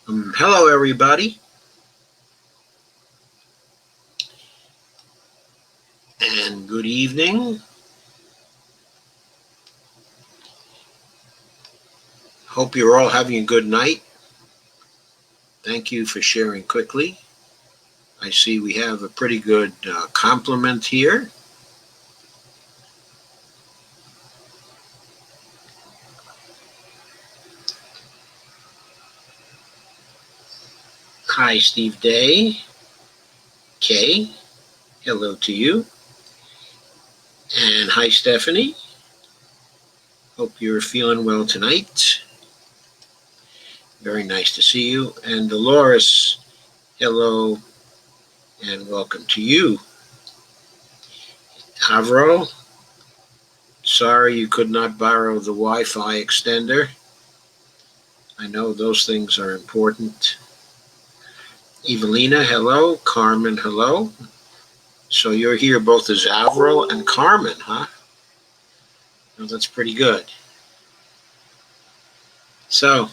Hello, everybody, and good evening. Hope you're all having a good night. Thank you for sharing quickly. I see we have a pretty good compliment here. Hi, Steve Day. Kay, hello to you. And hi, Stephanie. Hope you're feeling well tonight. Very nice to see you. And Dolores, hello and welcome to you. Avro, sorry you could not borrow the Wi-Fi extender. I know those things are important. Evelina, hello. Carmen, hello. So you're here both as Avril and Carmen, huh? Well, that's pretty good. So,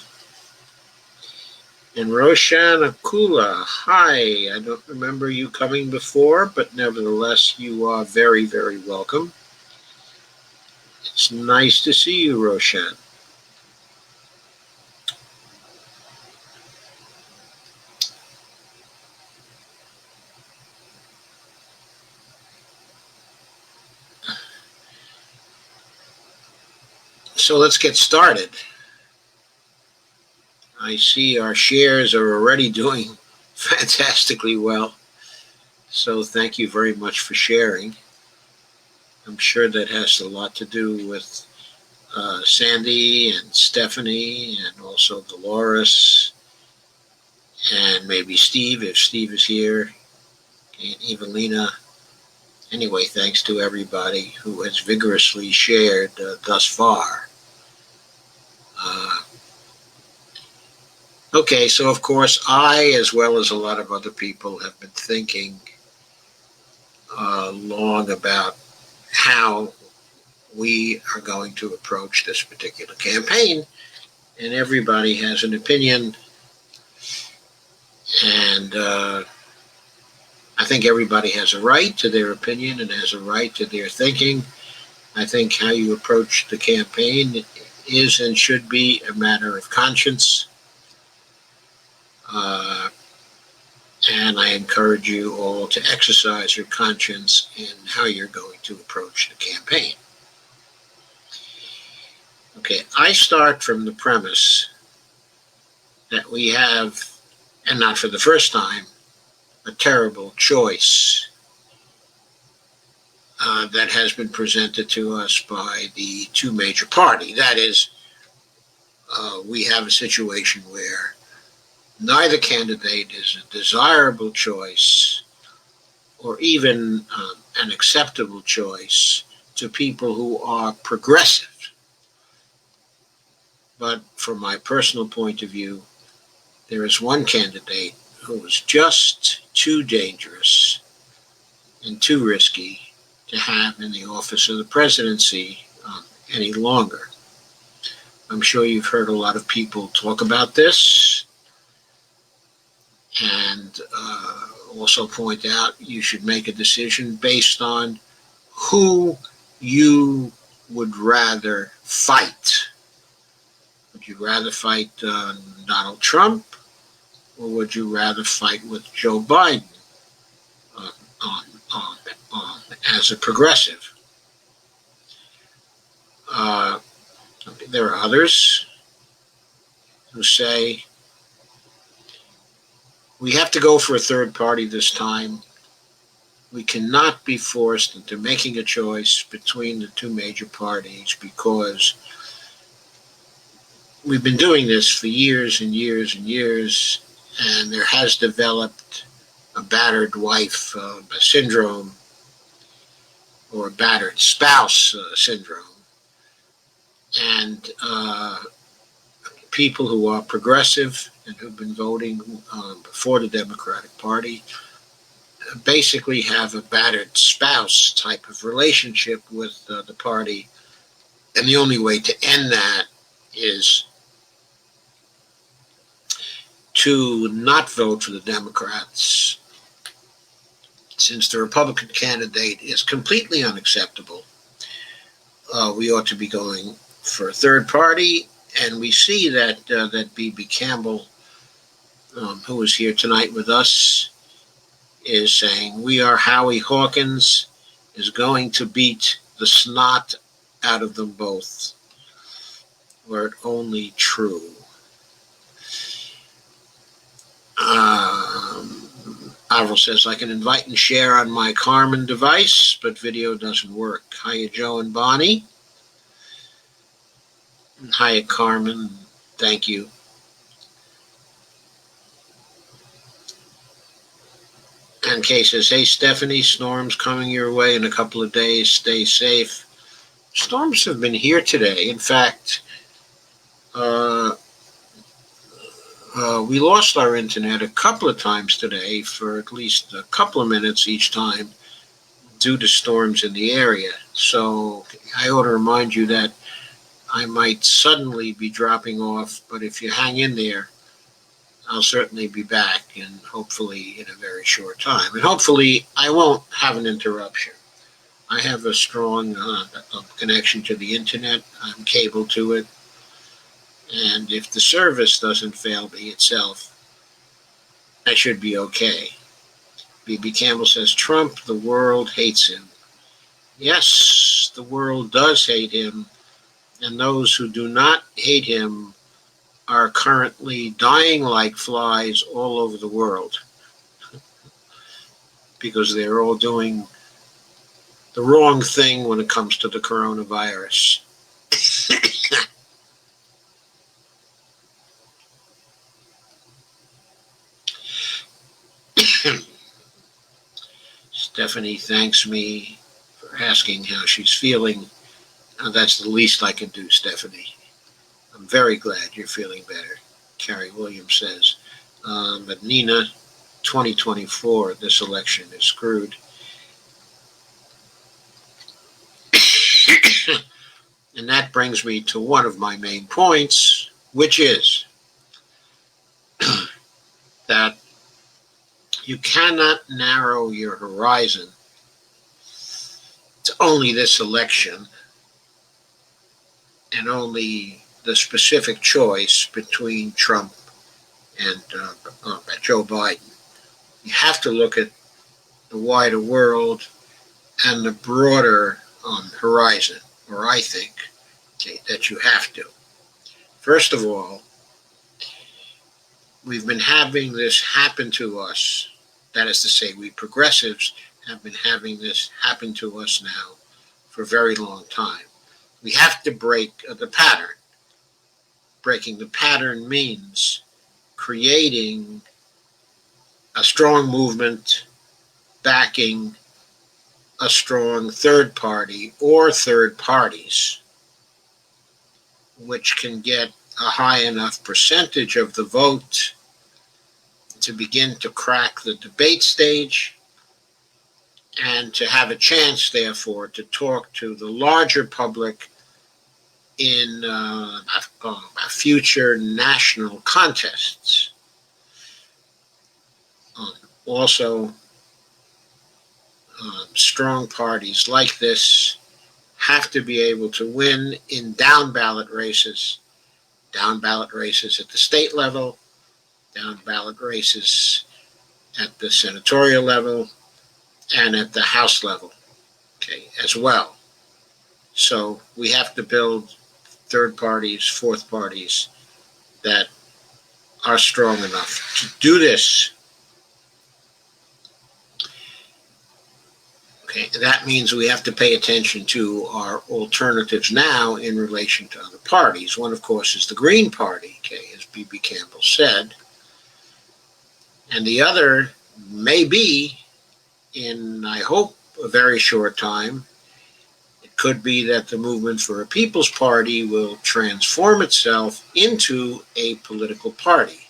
and Roshan Akula, hi. I don't remember you coming before, but nevertheless, you are very, very welcome. It's nice to see you, Roshan. So let's get started. I see our shares are already doing fantastically well. So thank you very much for sharing. I'm sure that has a lot to do with Sandy and Stephanie and also Dolores and maybe Steve if Steve is here and Evelina. Anyway, thanks to everybody who has vigorously shared thus far. Okay, so of course I, as well as a lot of other people, have been thinking long about how we are going to approach this particular campaign, and everybody has an opinion, and I think everybody has a right to their opinion and has a right to their thinking. I think how you approach the campaign is and should be a matter of conscience, and I encourage you all to exercise your conscience in how you're going to approach the campaign. Okay, I start from the premise that we have, and not for the first time, a terrible choice that has been presented to us by the two major parties. That is, we have a situation where neither candidate is a desirable choice or even an acceptable choice to people who are progressive. But from my personal point of view, there is one candidate who is just too dangerous and too risky to have in the office of the presidency any longer. I'm sure you've heard a lot of people talk about this and also point out you should make a decision based on who you would rather fight. Would you rather fight Donald Trump, or would you rather fight with Joe Biden as a progressive? There are others who say we have to go for a third party this time. We cannot be forced into making a choice between the two major parties because we've been doing this for years and years and years, and there has developed a battered wife syndrome or a battered spouse syndrome. And people who are progressive and who've been voting for the Democratic Party basically have a battered spouse type of relationship with the party. And the only way to end that is to not vote for the Democrats, since the Republican candidate is completely unacceptable. We ought to be going for a third party, and we see that B.B. Campbell, who is here tonight with us, is saying, "We are Howie Hawkins is going to beat the snot out of them both." Were it only true. Avril says, "I can invite and share on my Carmen device, but video doesn't work." Hiya, Joe and Bonnie. Hiya, Carmen. Thank you. And Kay says, "Hey, Stephanie, storms coming your way in a couple of days. Stay safe." Storms have been here today. In fact, we lost our internet a couple of times today for at least a couple of minutes each time due to storms in the area. So I ought to remind you that I might suddenly be dropping off, but if you hang in there, I'll certainly be back, and hopefully in a very short time. And hopefully I won't have an interruption. I have a strong connection to the internet. I'm cable to it. And if the service doesn't fail me itself, I should be okay. B.B. Campbell says, "Trump, the world hates him." Yes, the world does hate him. And those who do not hate him are currently dying like flies all over the world because they're all doing the wrong thing when it comes to the coronavirus. Stephanie thanks me for asking how she's feeling. That's the least I can do, Stephanie. I'm very glad you're feeling better, Carrie Williams says. But Nina, 2024, this election is screwed. And that brings me to one of my main points, which is that you cannot narrow your horizon to only this election and only the specific choice between Trump and Joe Biden. You have to look at the wider world and the broader horizon, or I think that you have to. First of all, we've been having this happen to us. That is to say, we progressives have been having this happen to us now for a very long time. We have to break the pattern. Breaking the pattern means creating a strong movement backing a strong third party or third parties, which can get a high enough percentage of the vote to begin to crack the debate stage and to have a chance, therefore, to talk to the larger public in future national contests. Also, strong parties like this have to be able to win in down-ballot races at the state level, down-ballot races at the senatorial level, and at the House level, as well. So we have to build third parties, fourth parties that are strong enough to do this. That means we have to pay attention to our alternatives now in relation to other parties. One, of course, is the Green Party, as B.B. Campbell said. And the other may be, in, I hope, a very short time, it could be that the Movement for a People's Party will transform itself into a political party.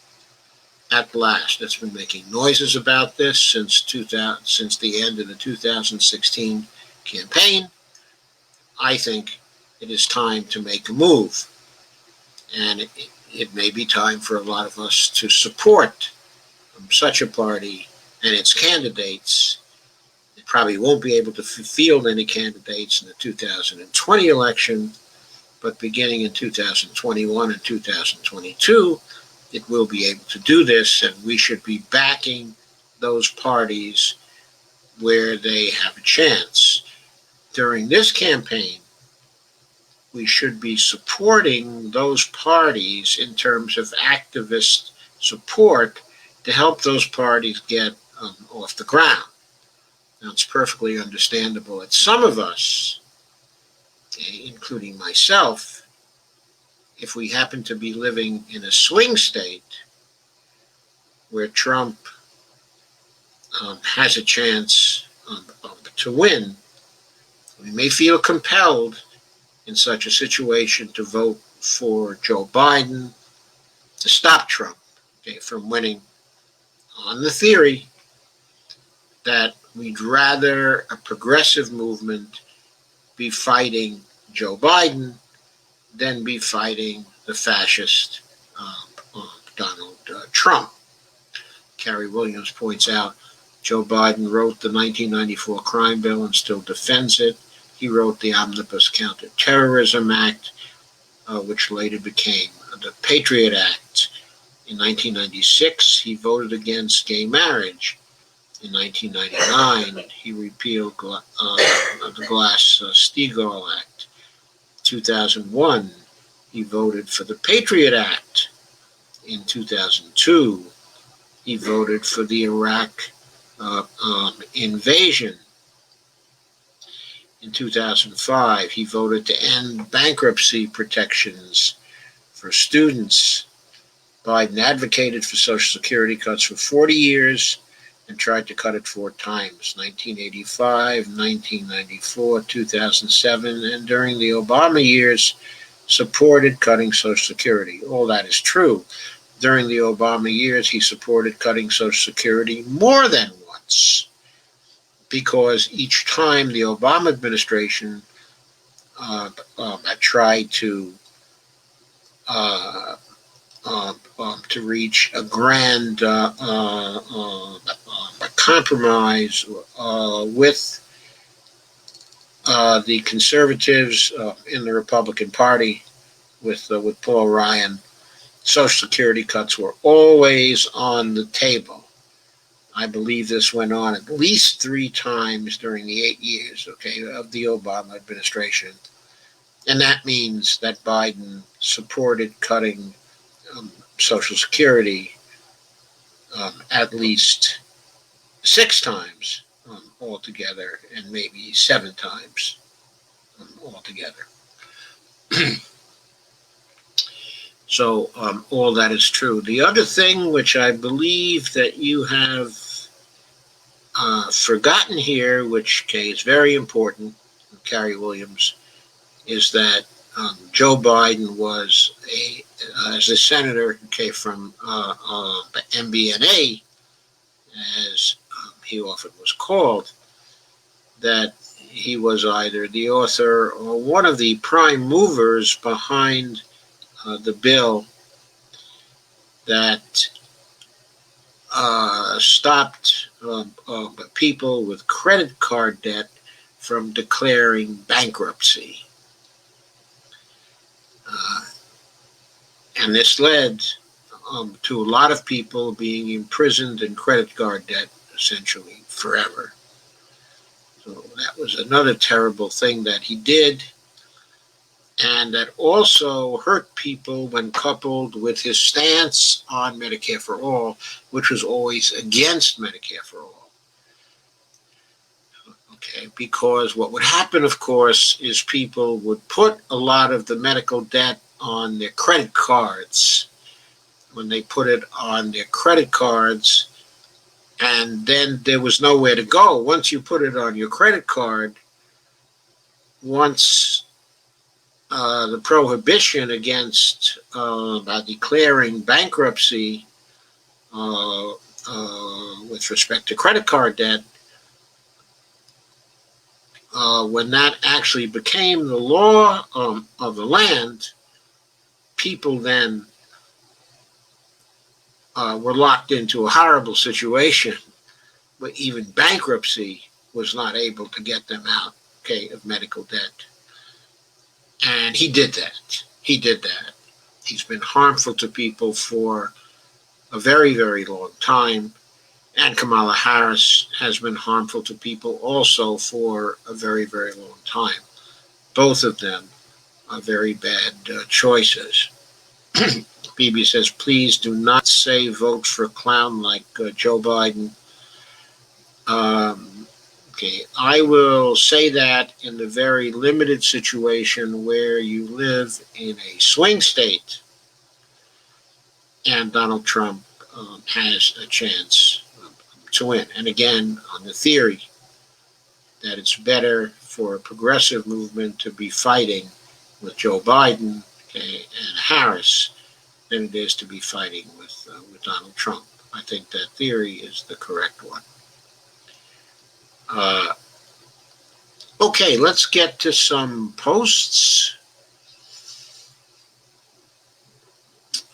At last, it's been making noises about this since the end of the 2016 campaign. I think it is time to make a move. And it may be time for a lot of us to support such a party and its candidates. It probably won't be able to field any candidates in the 2020 election, but beginning in 2021 and 2022, it will be able to do this, and we should be backing those parties where they have a chance. During this campaign, we should be supporting those parties in terms of activist support to help those parties get off the ground. Now, it's perfectly understandable that some of us, including myself, if we happen to be living in a swing state where Trump has a chance to win, we may feel compelled in such a situation to vote for Joe Biden to stop Trump from winning, on the theory that we'd rather a progressive movement be fighting Joe Biden than be fighting the fascist Donald Trump. Carrie Williams points out Joe Biden wrote the 1994 crime bill and still defends it. He wrote the Omnibus Counterterrorism Act, which later became the Patriot Act. In 1996, he voted against gay marriage. In 1999, he repealed the Glass-Steagall Act. 2001, he voted for the Patriot Act. In 2002, he voted for the Iraq invasion. In 2005, he voted to end bankruptcy protections for students. Biden advocated for Social Security cuts for 40 years and tried to cut it 4 times, 1985, 1994, 2007, and during the Obama years, supported cutting Social Security. All that is true. During the Obama years, he supported cutting Social Security more than once, because each time the Obama administration tried to reach a grand compromise with the conservatives in the Republican Party, with Paul Ryan, Social Security cuts were always on the table. I believe this went on at least 3 times during the 8 years, of the Obama administration. And that means that Biden supported cutting Social Security at least 6 times altogether, and maybe 7 times altogether. So all that is true. The other thing which I believe that you have forgotten here, which is very important, Carrie Williams, is that Joe Biden was as a senator, from MBNA, as he often was called, that he was either the author or one of the prime movers behind the bill that stopped people with credit card debt from declaring bankruptcy. And this led to a lot of people being imprisoned in credit card debt, essentially forever. So that was another terrible thing that he did, and that also hurt people when coupled with his stance on Medicare for All, which was always against Medicare for All. Because what would happen, of course, is people would put a lot of the medical debt on their credit cards. When they put it on their credit cards, and then there was nowhere to go. Once you put it on your credit card, once the prohibition against declaring bankruptcy with respect to credit card debt, when that actually became the law of the land, people then were locked into a horrible situation, but even bankruptcy was not able to get them out, okay, of medical debt. And he did that. He did that. He's been harmful to people for a very, very long time. And Kamala Harris has been harmful to people also for a very, very long time. Both of them are very bad choices. Bibi says, please do not say vote for a clown like Joe Biden. Okay, I will say that in the very limited situation where you live in a swing state and Donald Trump has a chance to win. And again, on the theory that it's better for a progressive movement to be fighting with Joe Biden, okay, and Harris than it is to be fighting with Donald Trump. I think that theory is the correct one. Okay, let's get to some posts.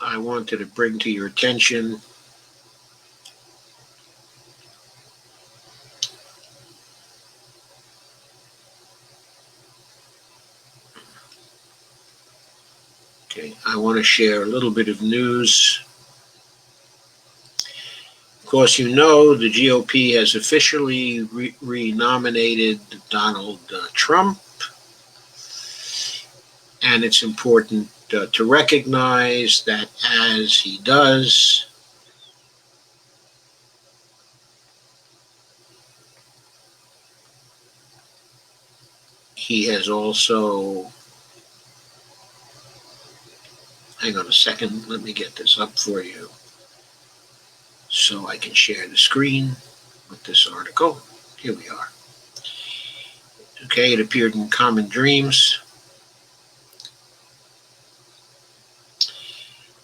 I wanted to bring to your attention I want to share a little bit of news. Of course, you know the GOP has officially renominated Donald Trump, and it's important to recognize that as he does, he has also, hang on a second, let me get this up for you so I can share the screen with this article. Here we are. Okay, it appeared in Common Dreams.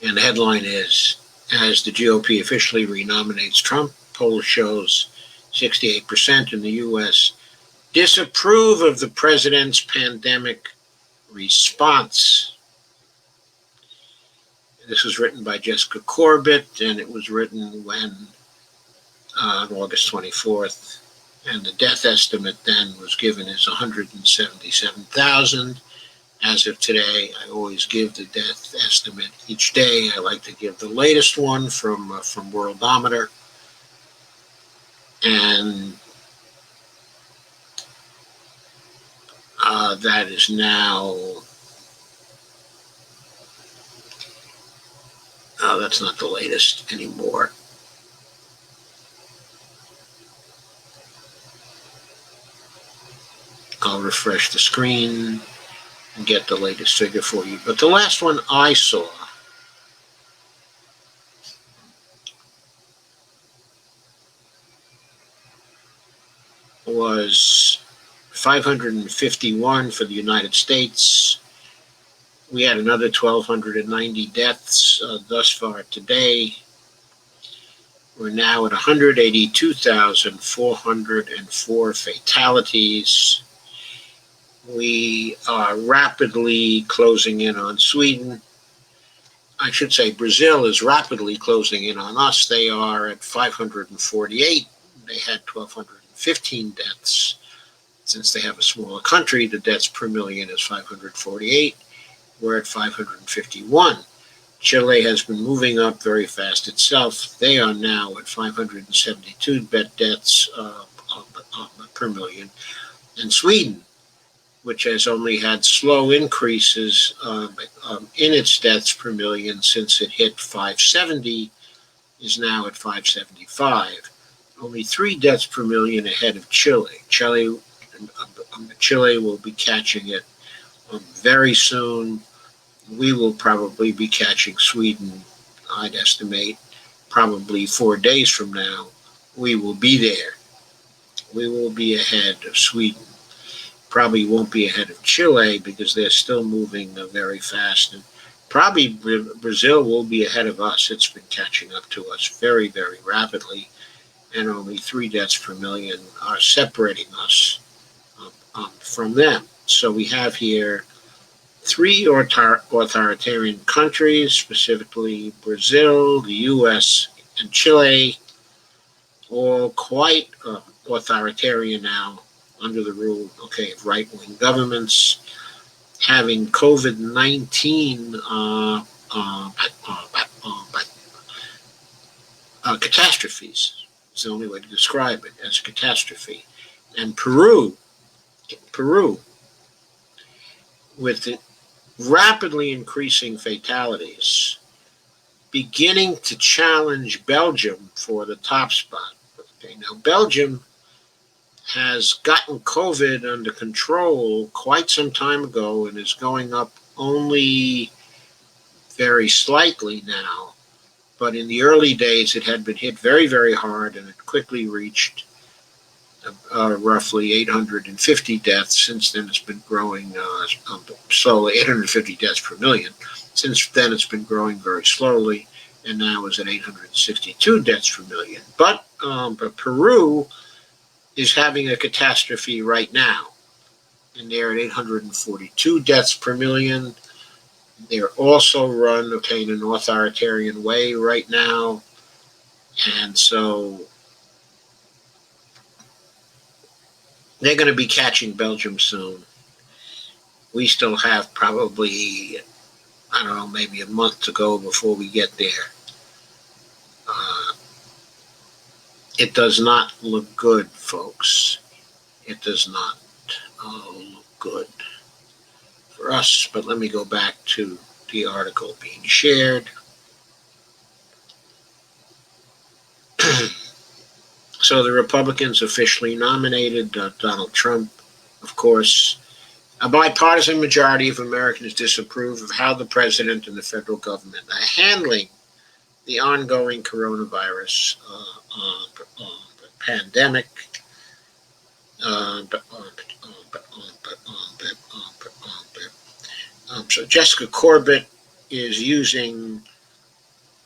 And the headline is, as the GOP officially renominates Trump, poll shows 68% in the U.S. disapprove of the president's pandemic response. This was written by Jessica Corbett, and it was written when on August 24th. And the death estimate then was given as 177,000. As of today, I always give the death estimate each day. I like to give the latest one from Worldometer. And that is now, that's not the latest anymore. I'll refresh the screen and get the latest figure for you. But the last one I saw was 551 for the United States. We had another 1,290 deaths thus far today. We're now at 182,404 fatalities. We are rapidly closing in on Sweden. I should say Brazil is rapidly closing in on us. They are at 548. They had 1,215 deaths. Since they have a smaller country, the deaths per million is 548. We're at 551. Chile has been moving up very fast itself. They are now at 572 deaths per million. And Sweden, which has only had slow increases in its deaths per million since it hit 570, is now at 575. Only 3 deaths per million ahead of Chile. Chile will be catching it very soon. We will probably be catching Sweden, I'd estimate, probably 4 days from now. We will be there. We will be ahead of Sweden. Probably won't be ahead of Chile because they're still moving very fast. And probably Brazil will be ahead of us. It's been catching up to us very, very rapidly. And only 3 deaths per million are separating us from them. So we have here Three authoritarian countries, specifically Brazil, the US, and Chile, all quite authoritarian now under the rule, of right-wing governments, having COVID-19 catastrophes. It's the only way to describe it, as a catastrophe. And Peru, with the rapidly increasing fatalities, beginning to challenge Belgium for the top spot. Okay, now Belgium has gotten COVID under control quite some time ago and is going up only very slightly now. But in the early days, it had been hit very, very hard, and it quickly reached roughly 850 deaths. Since then, it's been growing slowly, 850 deaths per million. Since then, it's been growing very slowly, and now is at 862 deaths per million. But Peru is having a catastrophe right now, and they're at 842 deaths per million. They're also run, in an authoritarian way right now, and so they're going to be catching Belgium soon. We still have probably, I don't know, maybe a month to go before we get there. It does not look good, folks. It does not look good for us. But let me go back to the article being shared. So the Republicans officially nominated Donald Trump. Of course, a bipartisan majority of Americans disapprove of how the president and the federal government are handling the ongoing coronavirus pandemic. So Jessica Corbett is using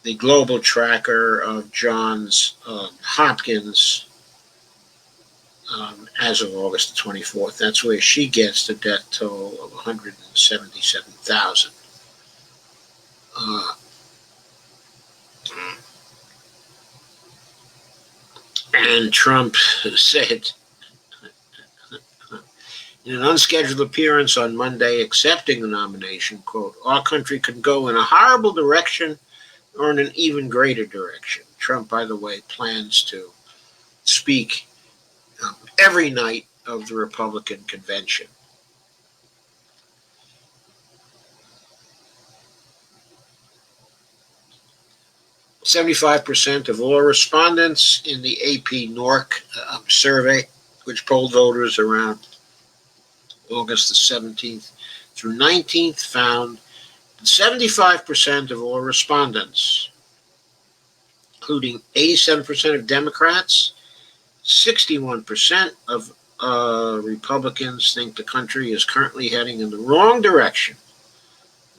the global tracker of Johns Hopkins as of August the 24th. That's where she gets the death toll of 177,000. And Trump said in an unscheduled appearance on Monday accepting the nomination, quote, "Our country could go in a horrible direction or in an even greater direction." Trump, by the way, plans to speak every night of the Republican convention. "75% of all respondents in the AP NORC survey, which polled voters around August the 17th through 19th, found that 75% of all respondents, including 87% of Democrats, 61% of Republicans, think the country is currently heading in the wrong direction.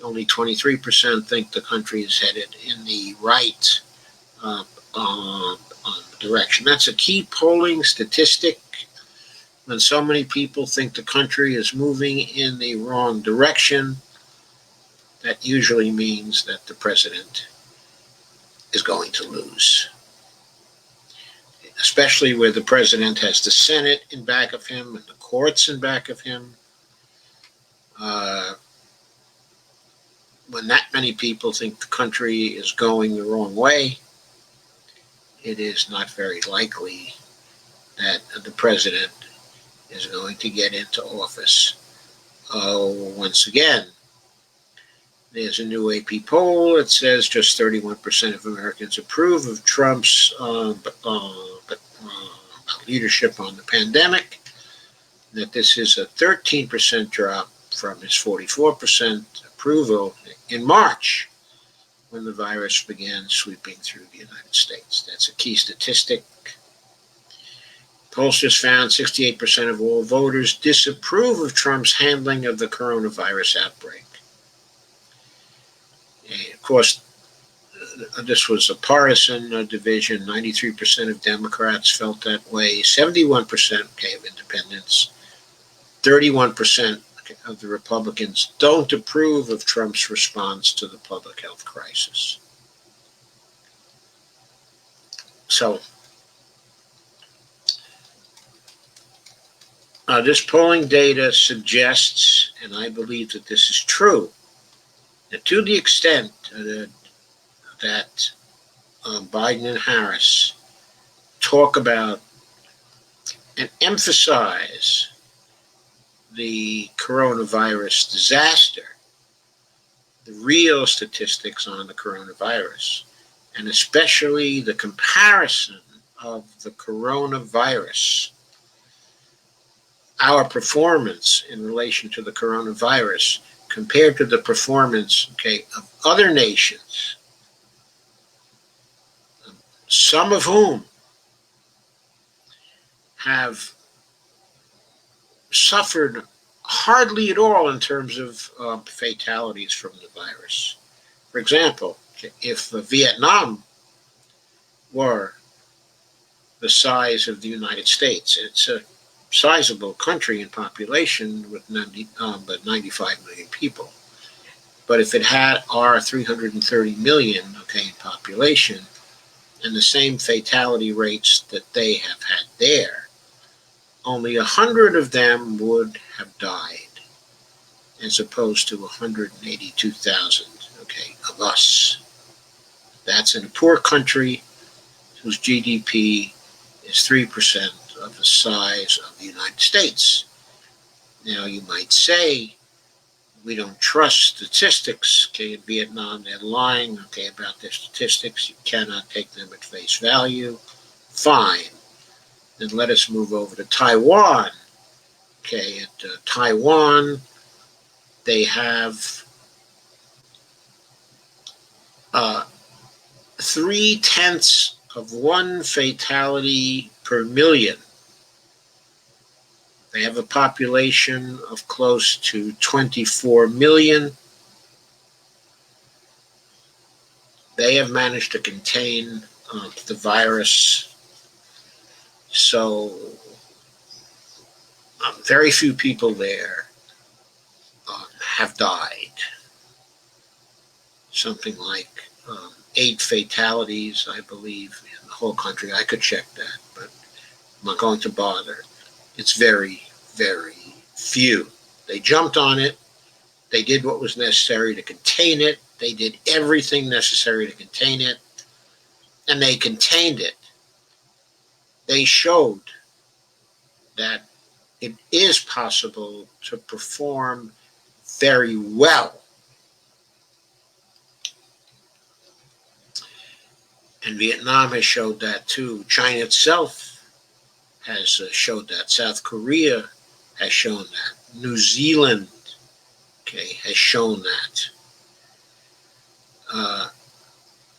Only 23% think the country is headed in the right direction. That's a key polling statistic. When so many people think the country is moving in the wrong direction, that usually means that the president is going to lose. Especially where the president has the Senate in back of him and the courts in back of him. When that many people think the country is going the wrong way, it is not very likely that the president is going to get into office. Once again, there's a new AP poll. It says just 31% of Americans approve of Trump's leadership on the pandemic, that this is a 13% drop from his 44% approval in March when the virus began sweeping through the United States. That's a key statistic. Pollsters found 68% of all voters disapprove of Trump's handling of the coronavirus outbreak. And of course, this was a partisan division. 93% of Democrats felt that way. 71% of independents. 31% of the Republicans don't approve of Trump's response to the public health crisis. So, this polling data suggests, and I believe that this is true, that to the extent that Biden and Harris talk about and emphasize the coronavirus disaster, the real statistics on the coronavirus, and especially the comparison of the coronavirus, our performance in relation to the coronavirus compared to the performance, of other nations, some of whom have suffered hardly at all in terms of fatalities from the virus. For example, if Vietnam were the size of the United States, it's a sizable country in population with 95 million people. But if it had our 330 million, in population, and the same fatality rates that they have had there, only 100 of them would have died, as opposed to 182,000, of us. That's in a poor country whose GDP is 3% of the size of the United States. Now, you might say, we don't trust statistics, in Vietnam, they're lying, about their statistics, you cannot take them at face value. Fine. Then let us move over to Taiwan. At Taiwan, they have 0.3 fatality per million. They have a population of close to 24 million. They have managed to contain the virus. So very few people there have died. Something like 8 fatalities, I believe, in the whole country. I could check that, but I'm not going to bother. It's very, very few. They jumped on it. They did what was necessary to contain it. They did everything necessary to contain it, and they contained it. They showed that it is possible to perform very well. And Vietnam has showed that too. China itself has showed that. South Korea has shown that. New Zealand, has shown that.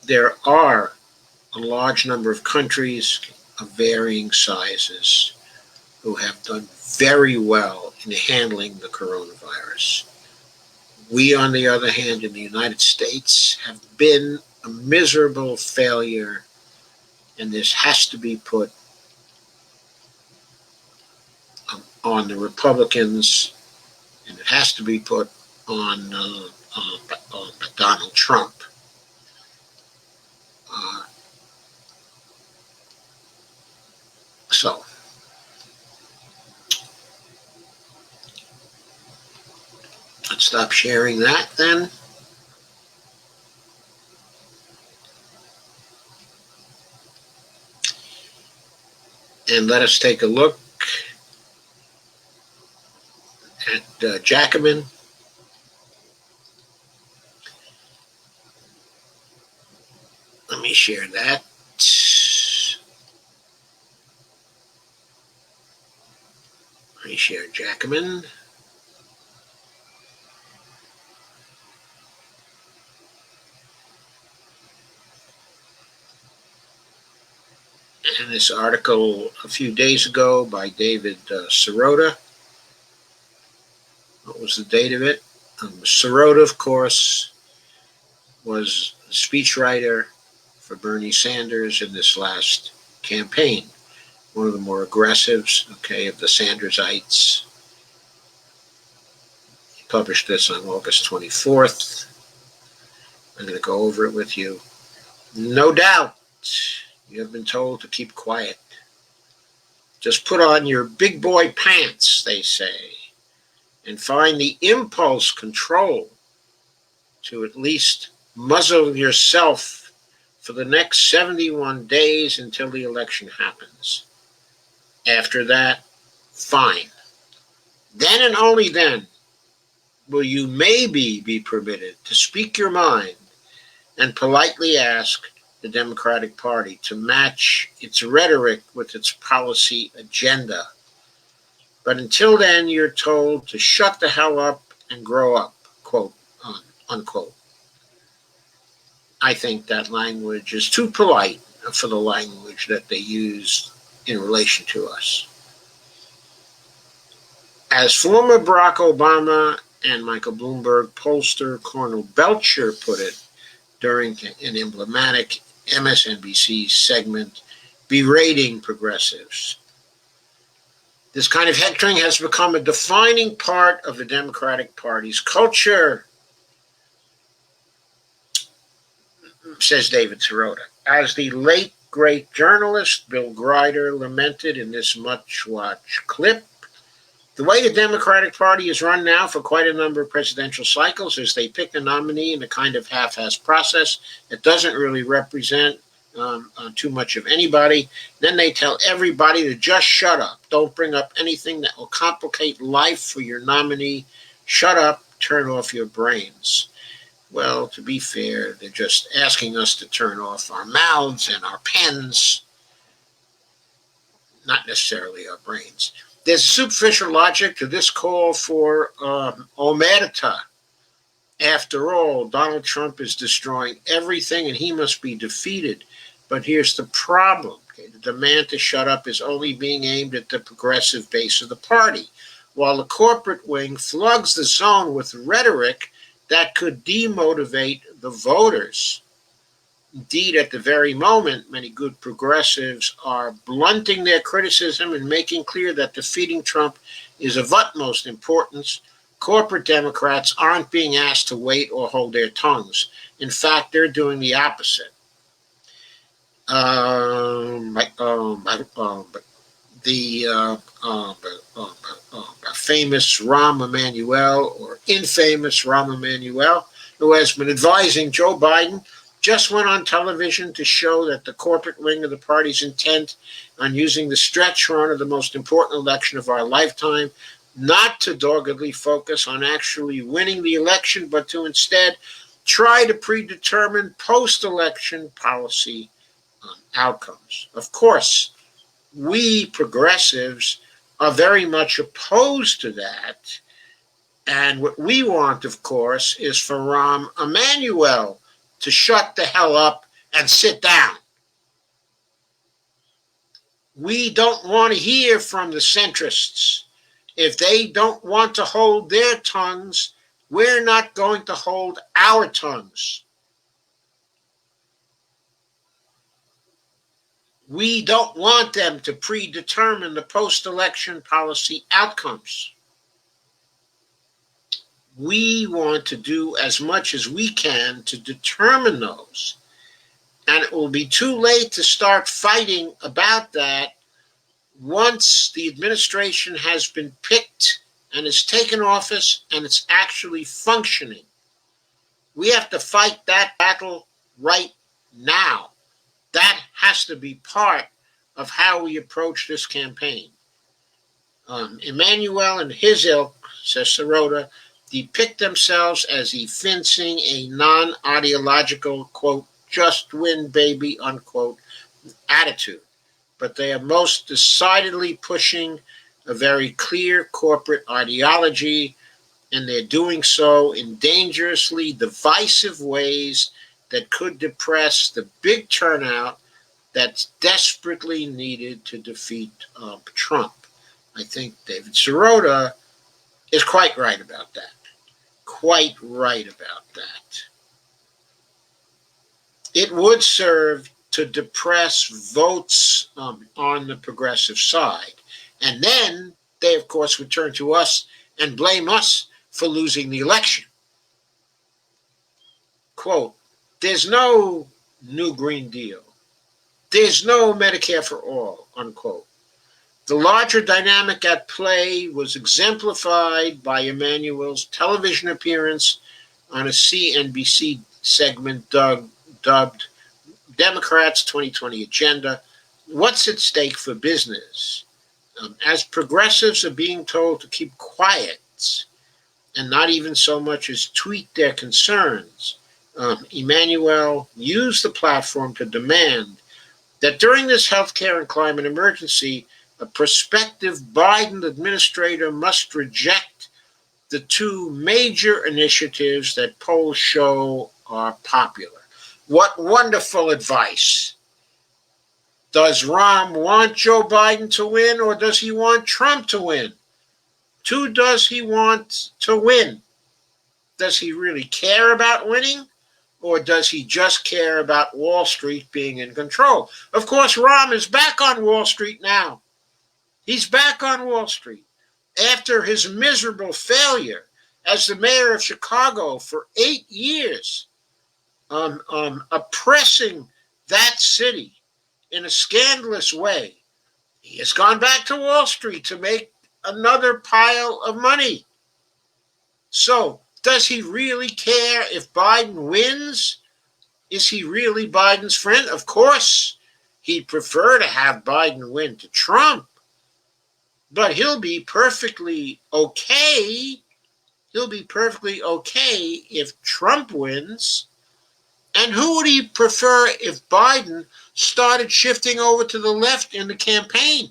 There are a large number of countries of varying sizes who have done very well in handling the coronavirus. We, on the other hand, in the United States, have been a miserable failure, and this has to be put on the Republicans, and it has to be put on Donald Trump. So, let's stop sharing that then. And let us take a look at Jacobin. Let me share that. Let me share Jacobin. And this article a few days ago by David Sirota. What was the date of it? Sirota, of course, was a speechwriter for Bernie Sanders in this last campaign. One of the more aggressives, of the Sandersites. published this on August 24th. I'm going to go over it with you. No doubt, you have been told to keep quiet. Just put on your big boy pants, they say, and find the impulse control to at least muzzle yourself for the next 71 days until the election happens. After that, fine. Then and only then will you maybe be permitted to speak your mind and politely ask the Democratic Party to match its rhetoric with its policy agenda. But until then, you're told to shut the hell up and grow up, quote, unquote. I think that language is too polite for the language that they use in relation to us. As former Barack Obama and Michael Bloomberg pollster Cornel Belcher put it during an emblematic MSNBC segment berating progressives, this kind of hectoring has become a defining part of the Democratic Party's culture, says David Sirota. As the late, great journalist Bill Grider lamented in this much-watched clip, the way the Democratic Party is run now for quite a number of presidential cycles is they pick a nominee in a kind of half-assed process that doesn't really represent too much of anybody. Then they tell everybody to just shut up. Don't bring up anything that will complicate life for your nominee. Shut up, turn off your brains. Well, to be fair, they're just asking us to turn off our mouths and our pens, not necessarily our brains. There's superficial logic to this call for omerta. After all, Donald Trump is destroying everything and he must be defeated. But here's the problem. Okay? The demand to shut up is only being aimed at the progressive base of the party, while the corporate wing floods the zone with rhetoric that could demotivate the voters. Indeed, at the very moment, many good progressives are blunting their criticism and making clear that defeating Trump is of utmost importance. Corporate Democrats aren't being asked to wait or hold their tongues. In fact, they're doing the opposite. Famous Rahm Emanuel, or infamous Rahm Emanuel, who has been advising Joe Biden, just went on television to show that the corporate wing of the party's intent on using the stretch run of the most important election of our lifetime not to doggedly focus on actually winning the election, but to instead try to predetermine post-election policy outcomes. Of course, we progressives are very much opposed to that. And what we want, of course, is for Rahm Emanuel to shut the hell up and sit down. We don't want to hear from the centrists. If they don't want to hold their tongues, we're not going to hold our tongues. We don't want them to predetermine the post-election policy outcomes. We want to do as much as we can to determine those. And it will be too late to start fighting about that once the administration has been picked and has taken office and it's actually functioning. We have to fight that battle right now. That has to be part of how we approach this campaign. Emanuel and his ilk, says Sirota, depict themselves as evincing a non-ideological, quote, just win, baby, unquote, attitude. But they are most decidedly pushing a very clear corporate ideology, and they're doing so in dangerously divisive ways that could depress the big turnout that's desperately needed to defeat Trump. I think David Sirota is quite right about that. Quite right about that. It would serve to depress votes on the progressive side. And then they, of course, would turn to us and blame us for losing the election. Quote, there's no new Green Deal. There's no Medicare for all, unquote. The larger dynamic at play was exemplified by Emanuel's television appearance on a CNBC segment dubbed Democrats' 2020 Agenda. What's at stake for business? As progressives are being told to keep quiet and not even so much as tweet their concerns, Emanuel used the platform to demand that during this healthcare and climate emergency, a prospective Biden administrator must reject the two major initiatives that polls show are popular. What wonderful advice. Does Rahm want Joe Biden to win, or does he want Trump to win? Who does he want to win? Does he really care about winning, or does he just care about Wall Street being in control? Of course, Rahm is back on Wall Street now. He's back on Wall Street after his miserable failure as the mayor of Chicago for 8 years, oppressing that city in a scandalous way. He has gone back to Wall Street to make another pile of money. So, does he really care if Biden wins? Is he really Biden's friend? Of course, he'd prefer to have Biden win to Trump. But he'll be perfectly okay. He'll be perfectly okay if Trump wins. And who would he prefer if Biden started shifting over to the left in the campaign?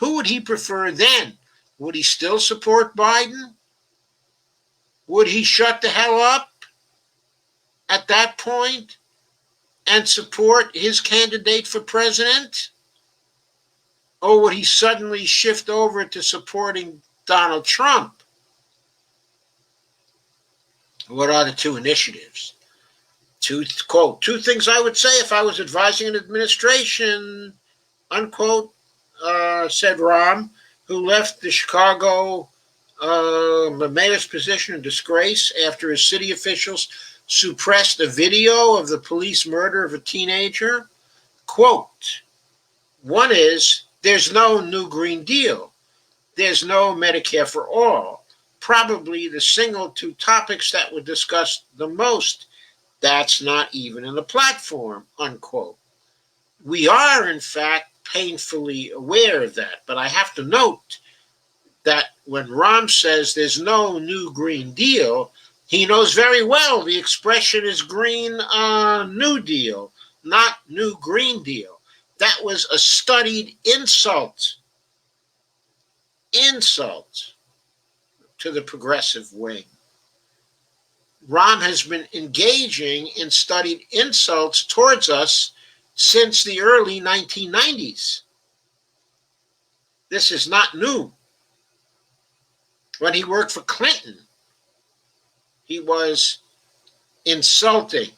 Who would he prefer then? Would he still support Biden? Would he shut the hell up at that point and support his candidate for president? Or would he suddenly shift over to supporting Donald Trump? What are the two initiatives? Two things I would say if I was advising an administration, unquote, said Rahm, who left the Chicago mayor's position in disgrace after his city officials suppressed a video of the police murder of a teenager. Quote, one is, there's no new Green Deal. There's no Medicare for all. Probably the single two topics that were discussed the most. That's not even in the platform, unquote. We are, in fact, painfully aware of that. But I have to note that when Rahm says there's no new Green Deal, he knows very well the expression is Green New Deal, not New Green Deal. That was a studied insult to the progressive wing. Rahm has been engaging in studied insults towards us since the early 1990s. This is not new. When he worked for Clinton, he was insulting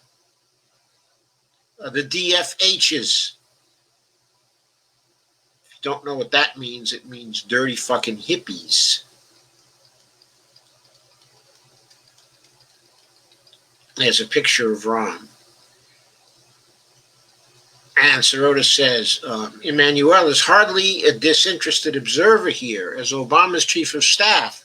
the DFHs. If you don't know what that means, it means dirty fucking hippies. There's a picture of Rahm. And Sirota says, Emanuel is hardly a disinterested observer here. As Obama's chief of staff,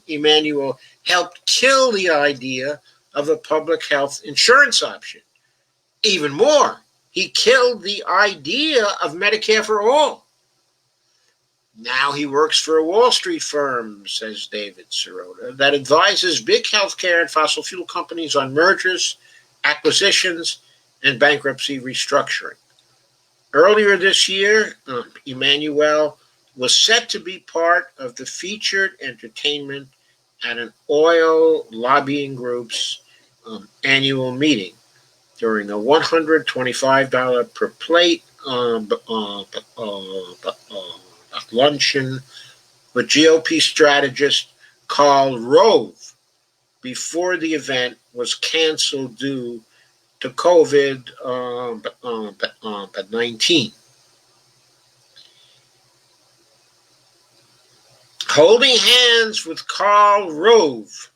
Emanuel helped kill the idea of a public health insurance option. Even more, he killed the idea of Medicare for all. Now he works for a Wall Street firm, says David Sirota, that advises big healthcare and fossil fuel companies on mergers, acquisitions, and bankruptcy restructuring. Earlier this year, Emanuel was set to be part of the featured entertainment at an oil lobbying group's annual meeting during a $125 per plate luncheon with GOP strategist Karl Rove before the event was canceled due to COVID-19. holding hands with Karl Rove.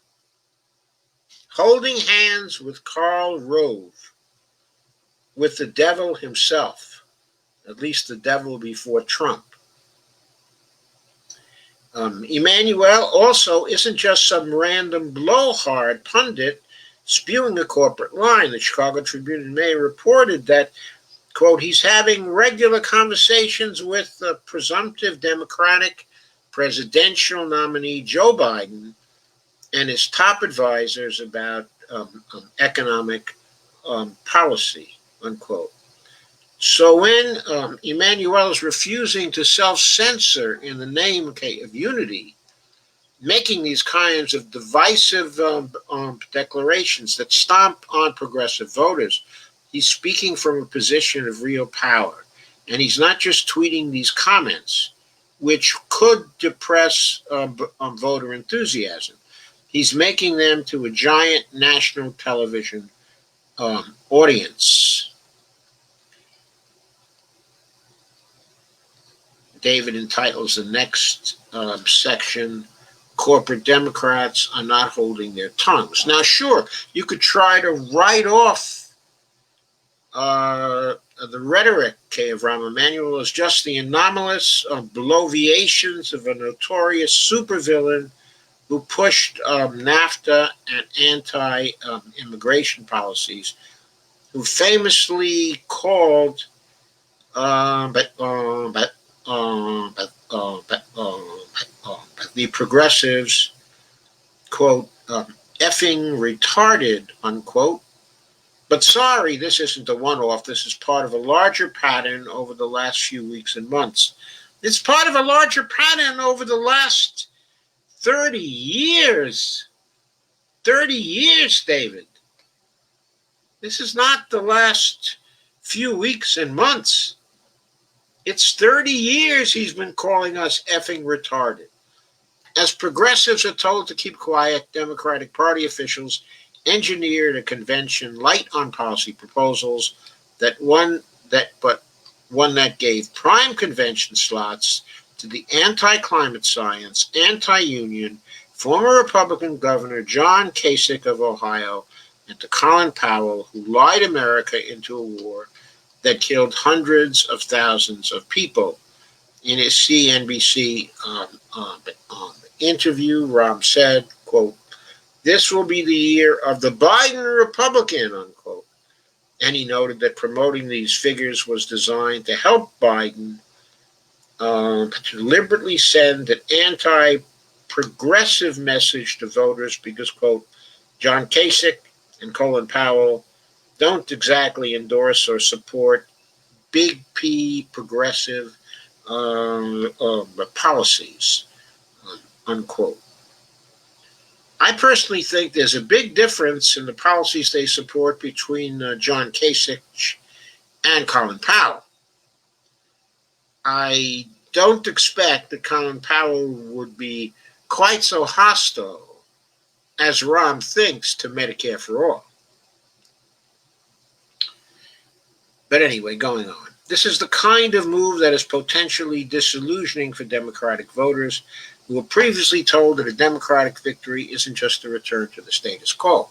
Holding hands with Karl Rove, with the devil himself, at least the devil before Trump. Emmanuel also isn't just some random blowhard pundit spewing a corporate line. The Chicago Tribune in May reported that, quote, he's having regular conversations with the presumptive Democratic presidential nominee Joe Biden and his top advisors about economic policy, unquote. So when Emmanuel is refusing to self-censor in the name of unity, making these kinds of divisive declarations that stomp on progressive voters, he's speaking from a position of real power. And he's not just tweeting these comments, which could depress voter enthusiasm. He's making them to a giant national television audience. David entitles the next section, Corporate Democrats Are Not Holding Their Tongues. Now, sure, you could try to write off the rhetoric of Rahm Emanuel as just the anomalous bloviations of a notorious supervillain who pushed NAFTA and anti-immigration policies, who famously called the progressives, quote, effing retarded, unquote. But sorry, this isn't a one-off. This is part of a larger pattern over the last few weeks and months. It's part of a larger pattern over the last 30 years. 30 years, David. This is not the last few weeks and months. It's 30 years he's been calling us effing retarded. As progressives are told to keep quiet, Democratic Party officials engineered a convention light on policy proposals, one that gave prime convention slots to the anti-climate science, anti-union, former Republican Governor John Kasich of Ohio, and to Colin Powell, who lied America into a war that killed hundreds of thousands of people. In his CNBC interview, Rahm said, quote, this will be the year of the Biden Republican, unquote. And he noted that promoting these figures was designed to help Biden to deliberately send an anti-progressive message to voters because, quote, John Kasich and Colin Powell don't exactly endorse or support big P progressive policies, unquote. I personally think there's a big difference in the policies they support between John Kasich and Colin Powell. I don't expect that Colin Powell would be quite so hostile as Rahm thinks to Medicare for all. But anyway, going on. This is the kind of move that is potentially disillusioning for Democratic voters who were previously told that a Democratic victory isn't just a return to the status quo,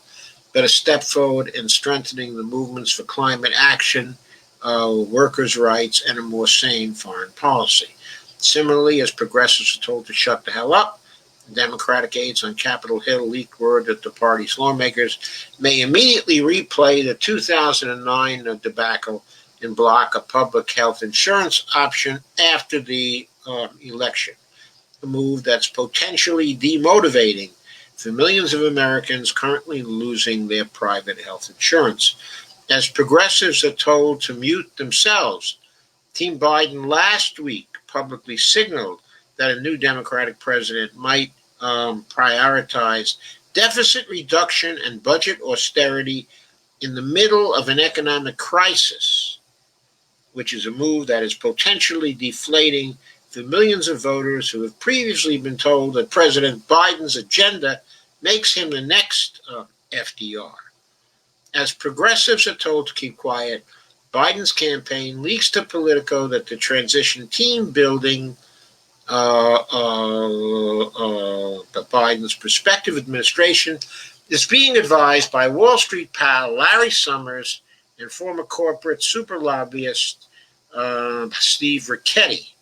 but a step forward in strengthening the movements for climate action, workers' rights, and a more sane foreign policy. Similarly, as progressives are told to shut the hell up, Democratic aides on Capitol Hill leaked word that the party's lawmakers may immediately replay the 2009 debacle and block a public health insurance option after the election, a move that's potentially demotivating for millions of Americans currently losing their private health insurance. As progressives are told to mute themselves, Team Biden last week publicly signaled that a new Democratic president might prioritize deficit reduction and budget austerity in the middle of an economic crisis, which is a move that is potentially deflating for millions of voters who have previously been told that President Biden's agenda makes him the next FDR. As progressives are told to keep quiet, Biden's campaign leaks to Politico that the transition team building Biden's prospective administration is being advised by Wall Street pal Larry Summers and former corporate super lobbyist Steve Ricchetti.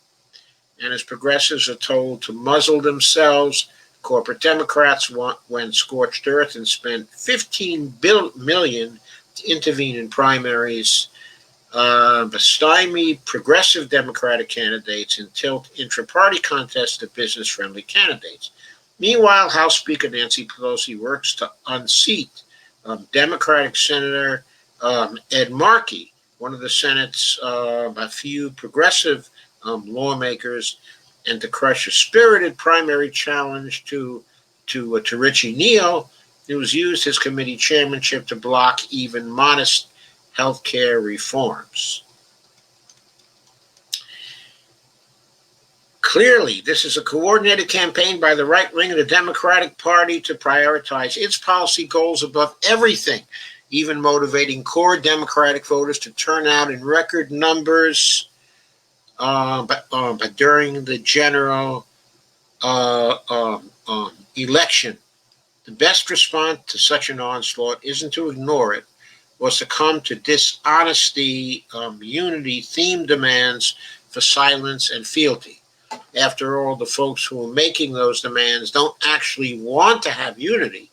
And as progressives are told to muzzle themselves, corporate Democrats went scorched earth and spent $15 million to intervene in primaries, stymie progressive Democratic candidates, and tilt intra-party contests to business-friendly candidates. Meanwhile, House Speaker Nancy Pelosi works to unseat Democratic Senator Ed Markey, one of the Senate's a few progressive lawmakers, and to crush a spirited primary challenge to Richie Neal, who's used his committee chairmanship to block even modest health care reforms. Clearly, this is a coordinated campaign by the right wing of the Democratic Party to prioritize its policy goals above everything, even motivating core Democratic voters to turn out in record numbers but during the general election. The best response to such an onslaught isn't to ignore it or succumb to dishonesty, unity-themed demands for silence and fealty. After all, the folks who are making those demands don't actually want to have unity.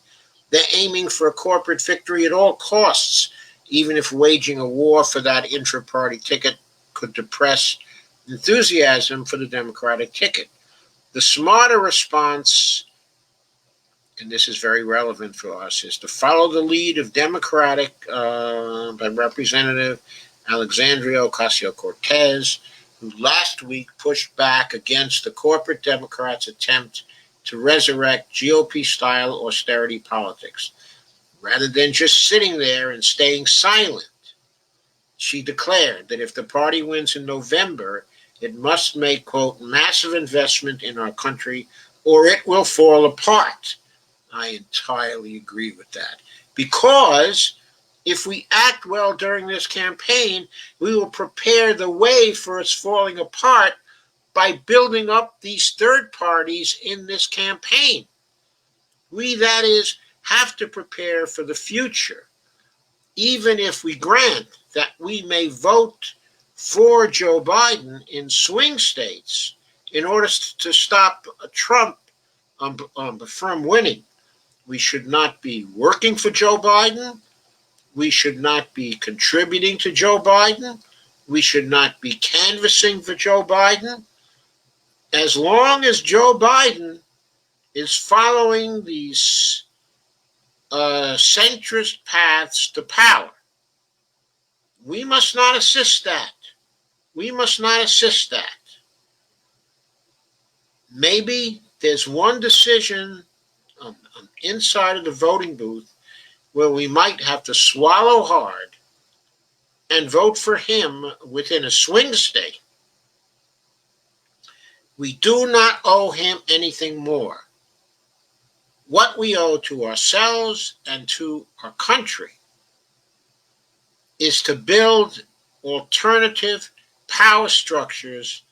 They're aiming for a corporate victory at all costs, even if waging a war for that intra-party ticket could depress enthusiasm for the Democratic ticket. The smarter response, and this is very relevant for us, is to follow the lead of Democratic Representative Alexandria Ocasio-Cortez, who last week pushed back against the corporate Democrats' attempt to resurrect GOP-style austerity politics. Rather than just sitting there and staying silent, she declared that if the party wins in November, it must make, quote, massive investment in our country or it will fall apart. I entirely agree with that. Because if we act well during this campaign, we will prepare the way for its falling apart by building up these third parties in this campaign. We, that is, have to prepare for the future, even if we grant that we may vote for Joe Biden in swing states in order to stop Trump from winning. We should not be working for Joe Biden. We should not be contributing to Joe Biden. We should not be canvassing for Joe Biden. As long as Joe Biden is following these centrist paths to power, we must not assist that. We must not assist that. Maybe there's one decision inside of the voting booth where we might have to swallow hard and vote for him within a swing state. We do not owe him anything more. What we owe to ourselves and to our country is to build alternative power structures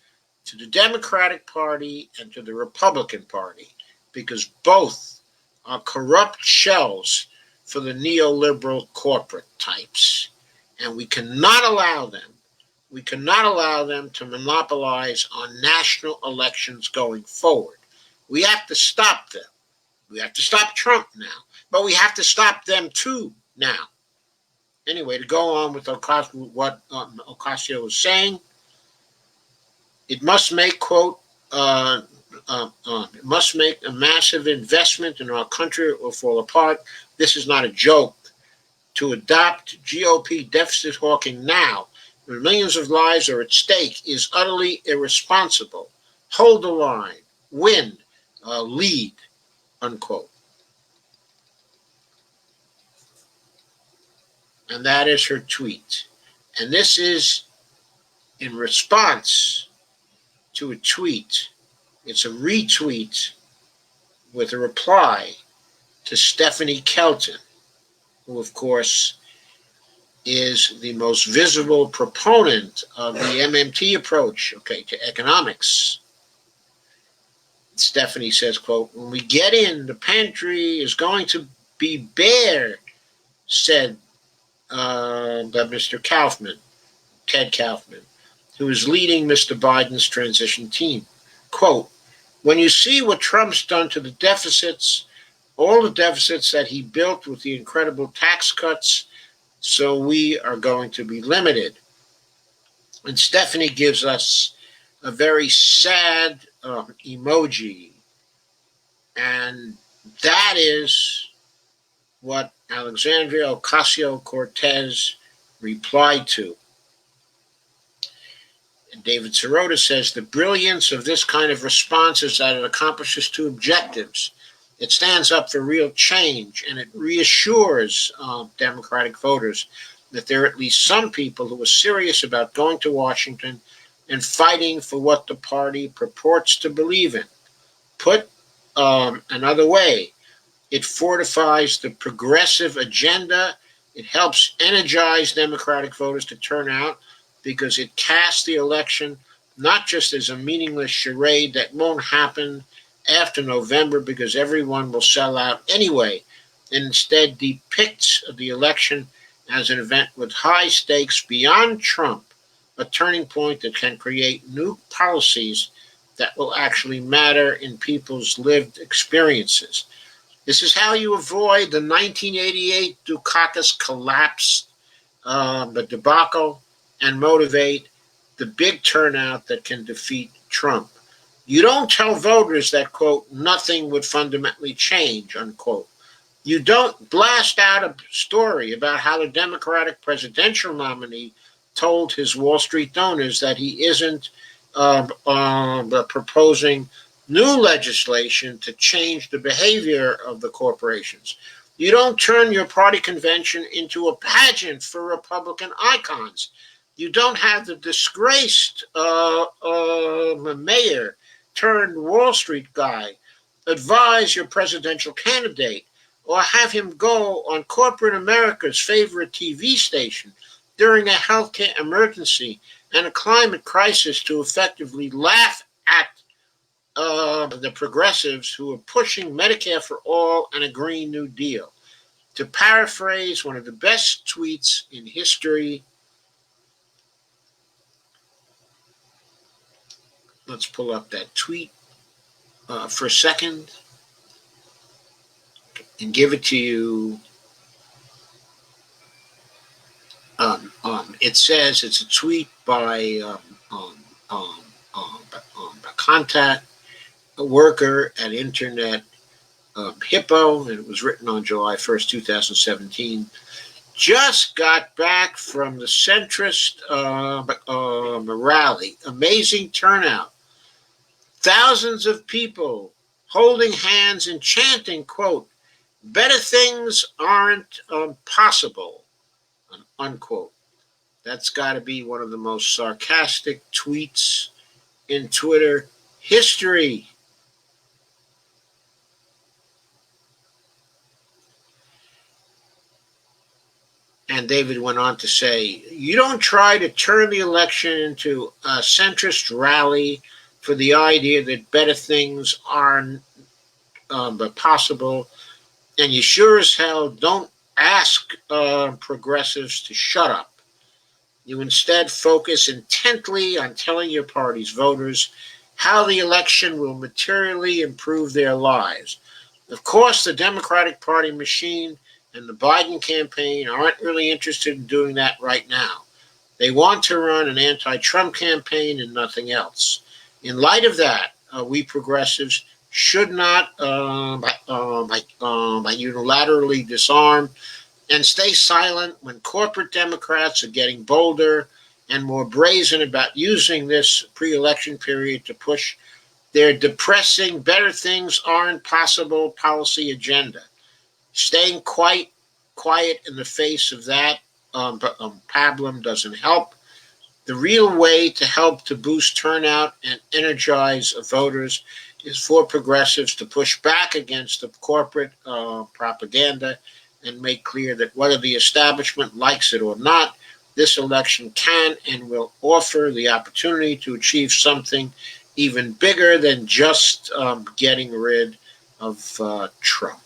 to the Democratic Party and to the Republican Party, because both are corrupt shells for the neoliberal corporate types. And we cannot allow them. We cannot allow them to monopolize on national elections going forward. We have to stop them. We have to stop Trump now. But we have to stop them too now. Anyway, to go on with what Ocasio was saying, it must make, quote, it must make a massive investment in our country or fall apart. This is not a joke. To adopt GOP deficit hawking now, when millions of lives are at stake, is utterly irresponsible. Hold the line. Win. Lead. Unquote. And that is her tweet. And this is in response to a tweet. It's a retweet with a reply to Stephanie Kelton, who, of course, is the most visible proponent of the MMT approach, to economics. Stephanie says, quote, when we get in, the pantry is going to be bare, said by Mr. Kaufman, Ted Kaufman, who is leading Mr. Biden's transition team. Quote, when you see what Trump's done to the deficits, all the deficits that he built with the incredible tax cuts, so we are going to be limited. And Stephanie gives us a very sad emoji. And that is what Alexandria Ocasio-Cortez replied to. And David Sirota says the brilliance of this kind of response is that it accomplishes two objectives. It stands up for real change, and it reassures Democratic voters that there are at least some people who are serious about going to Washington and fighting for what the party purports to believe in. Put another way, it fortifies the progressive agenda. It helps energize Democratic voters to turn out because it casts the election not just as a meaningless charade that won't happen after November because everyone will sell out anyway, and instead depicts the election as an event with high stakes beyond Trump, a turning point that can create new policies that will actually matter in people's lived experiences. This is how you avoid the 1988 Dukakis collapse, the debacle, and motivate the big turnout that can defeat Trump. You don't tell voters that, quote, nothing would fundamentally change, unquote. You don't blast out a story about how the Democratic presidential nominee told his Wall Street donors that he isn't proposing new legislation to change the behavior of the corporations. You don't turn your party convention into a pageant for Republican icons. You don't have the disgraced mayor turned Wall Street guy advise your presidential candidate or have him go on corporate America's favorite TV station during a healthcare emergency and a climate crisis to effectively laugh at the progressives who are pushing Medicare for all and a Green New Deal. To paraphrase one of the best tweets in history, let's pull up that tweet for a second and give it to you. It says it's a tweet by a contact, a worker at Internet Hippo, and it was written on July 1st, 2017. Just got back from the centrist rally. Amazing turnout. Thousands of people holding hands and chanting, quote, better things aren't possible, unquote. That's got to be one of the most sarcastic tweets in Twitter history. And David went on to say, you don't try to turn the election into a centrist rally for the idea that better things aren't possible, and you sure as hell don't ask progressives to shut up. You instead focus intently on telling your party's voters how the election will materially improve their lives. Of course, the Democratic Party machine and the Biden campaign aren't really interested in doing that right now. They want to run an anti-Trump campaign and nothing else. In light of that, we progressives should not unilaterally disarm and stay silent when corporate Democrats are getting bolder and more brazen about using this pre-election period to push their depressing better things aren't possible policy agenda. Staying quiet in the face of that pablum doesn't help. The real way to help to boost turnout and energize voters is for progressives to push back against the corporate propaganda and make clear that whether the establishment likes it or not, this election can and will offer the opportunity to achieve something even bigger than just getting rid of Trump.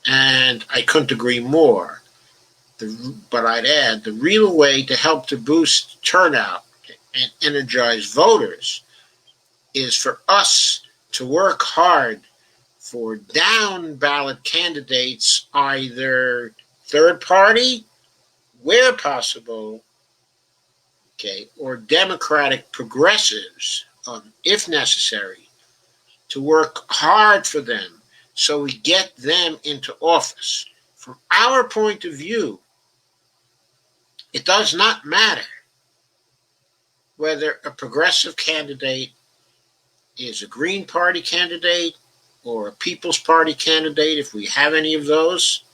And I couldn't agree more. But I'd add the real way to help to boost turnout and energize voters is for us to work hard for down ballot candidates, either third party, where possible, okay, or Democratic progressives, if necessary, to work hard for them so we get them into office. From our point of view, it does not matter whether a progressive candidate is a Green Party candidate or a People's Party candidate, if we have any of those,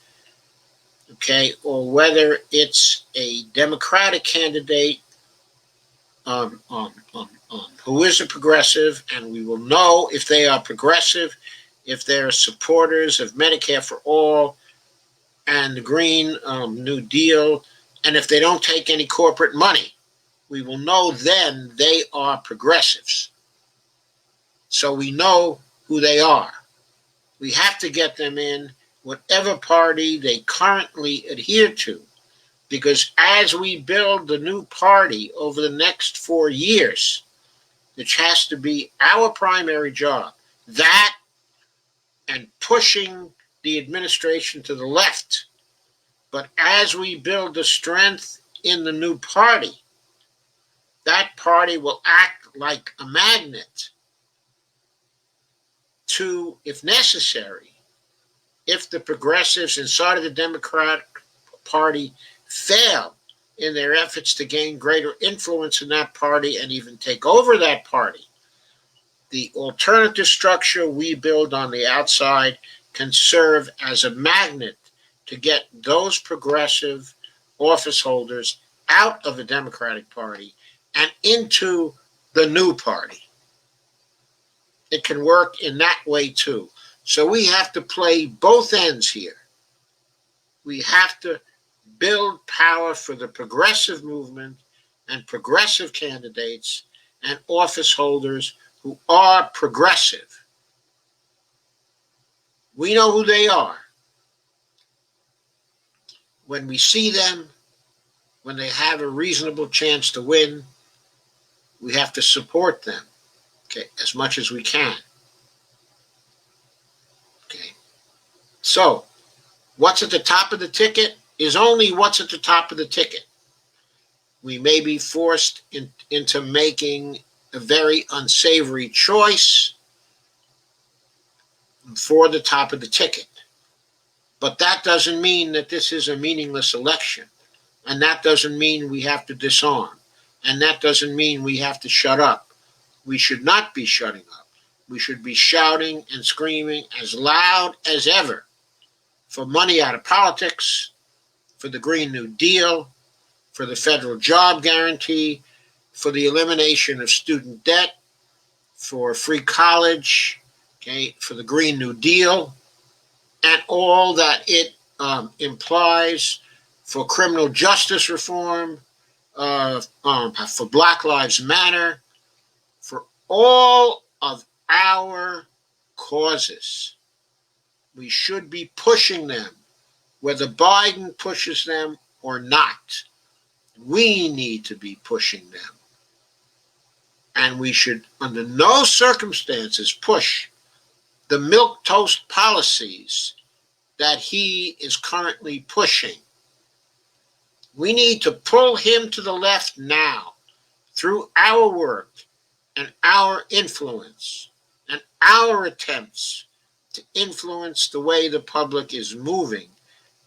okay, or whether it's a Democratic candidate who is a progressive, and we will know if they are progressive, if they're supporters of Medicare for all and the Green New Deal, and if they don't take any corporate money. We will know then they are progressives. So we know who they are. We have to get them in whatever party they currently adhere to. Because as we build the new party over the next 4 years, which has to be our primary job, that and pushing the administration to the left. But as we build the strength in the new party, that party will act like a magnet to, if necessary, if the progressives inside of the Democratic Party fail in their efforts to gain greater influence in that party and even take over that party, the alternative structure we build on the outside can serve as a magnet to get those progressive office holders out of the Democratic Party and into the new party. It can work in that way too. So we have to play both ends here. We have to build power for the progressive movement and progressive candidates and office holders who are progressive. We know who they are. When we see them, when they have a reasonable chance to win, we have to support them, okay, as much as we can. Okay. So, what's at the top of the ticket is only what's at the top of the ticket. We may be forced into making a very unsavory choice for the top of the ticket. But that doesn't mean that this is a meaningless election. And that doesn't mean we have to disarm. And that doesn't mean we have to shut up. We should not be shutting up. We should be shouting and screaming as loud as ever for money out of politics, for the Green New Deal, for the federal job guarantee, for the elimination of student debt, for free college, okay, for the Green New Deal, and all that it implies, for criminal justice reform, for Black Lives Matter, for all of our causes. We should be pushing them, whether Biden pushes them or not. We need to be pushing them. And we should, under no circumstances, push the milquetoast policies that he is currently pushing. We need to pull him to the left now through our work and our influence and our attempts to influence the way the public is moving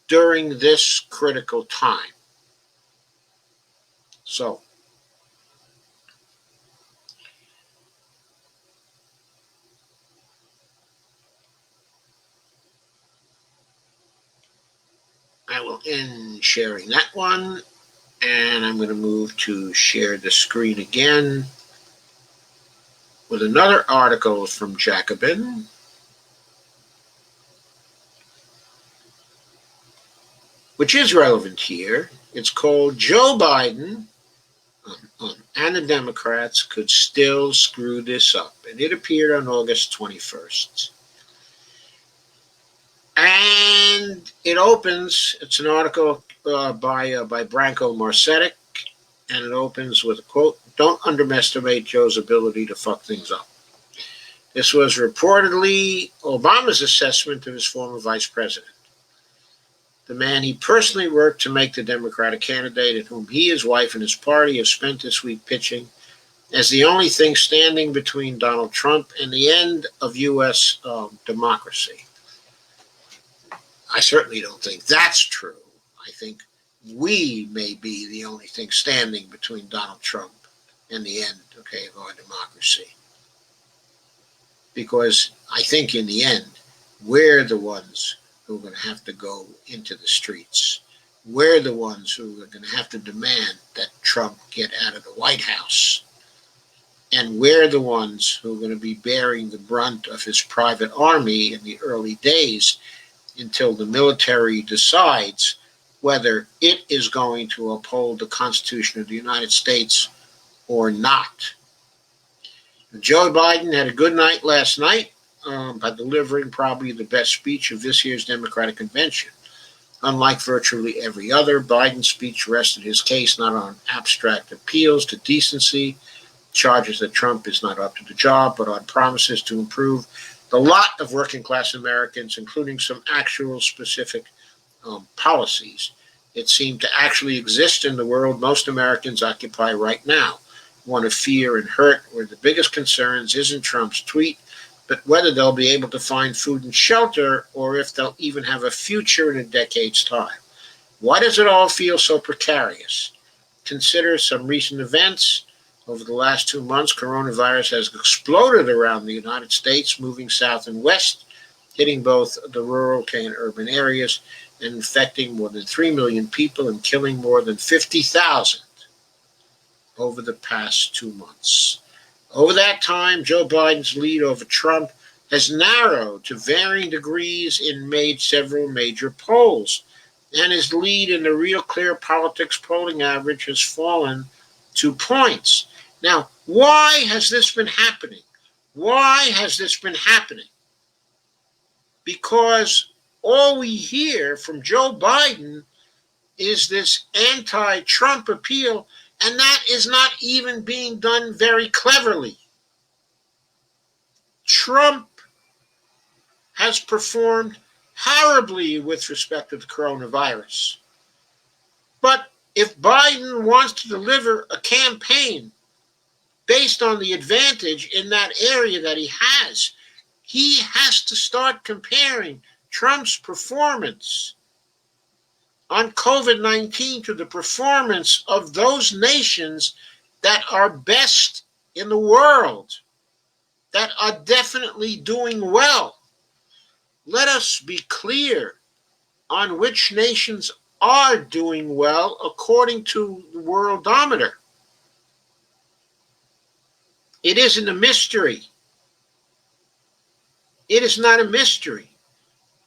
during this critical time. So, I will end sharing that one, and I'm going to move to share the screen again with another article from Jacobin, which is relevant here. It's called Joe Biden and the Democrats could still screw this up. And it appeared on August 21st. And it opens, it's an article by Branko Marcetic, and it opens with a quote, "Don't underestimate Joe's ability to fuck things up." This was reportedly Obama's assessment of his former vice president, the man he personally worked to make the Democratic candidate, and whom he, his wife, and his party have spent this week pitching as the only thing standing between Donald Trump and the end of U.S. democracy. I certainly don't think that's true. I think we may be the only thing standing between Donald Trump and the end, of our democracy. Because I think in the end, we're the ones who are going to have to go into the streets. We're the ones who are going to have to demand that Trump get out of the White House. And we're the ones who are going to be bearing the brunt of his private army in the early days until the military decides whether it is going to uphold the Constitution of the United States or not. Joe Biden had a good night last night by delivering probably the best speech of this year's Democratic convention. Unlike virtually every other, Biden's speech rested his case not on abstract appeals to decency, charges that Trump is not up to the job, but on promises to improve the lot of working-class Americans, including some actual specific policies that seem to actually exist in the world most Americans occupy right now. One of fear and hurt, where the biggest concerns isn't Trump's tweet, but whether they'll be able to find food and shelter, or if they'll even have a future in a decade's time. Why does it all feel so precarious? Consider some recent events. Over the last 2 months, coronavirus has exploded around the United States, moving south and west, hitting both the rural and urban areas, and infecting more than 3 million people and killing more than 50,000 over the past 2 months. Over that time, Joe Biden's lead over Trump has narrowed to varying degrees in several major polls, and his lead in the Real Clear Politics polling average has fallen 2 points. Now, why has this been happening? Why has this been happening? Because all we hear from Joe Biden is this anti-Trump appeal, and that is not even being done very cleverly. Trump has performed horribly with respect to the coronavirus. But if Biden wants to deliver a campaign based on the advantage in that area that he has to start comparing Trump's performance on COVID-19 to the performance of those nations that are best in the world, that are definitely doing well. Let us be clear on which nations are doing well according to the Worldometer. It isn't a mystery. It is not a mystery.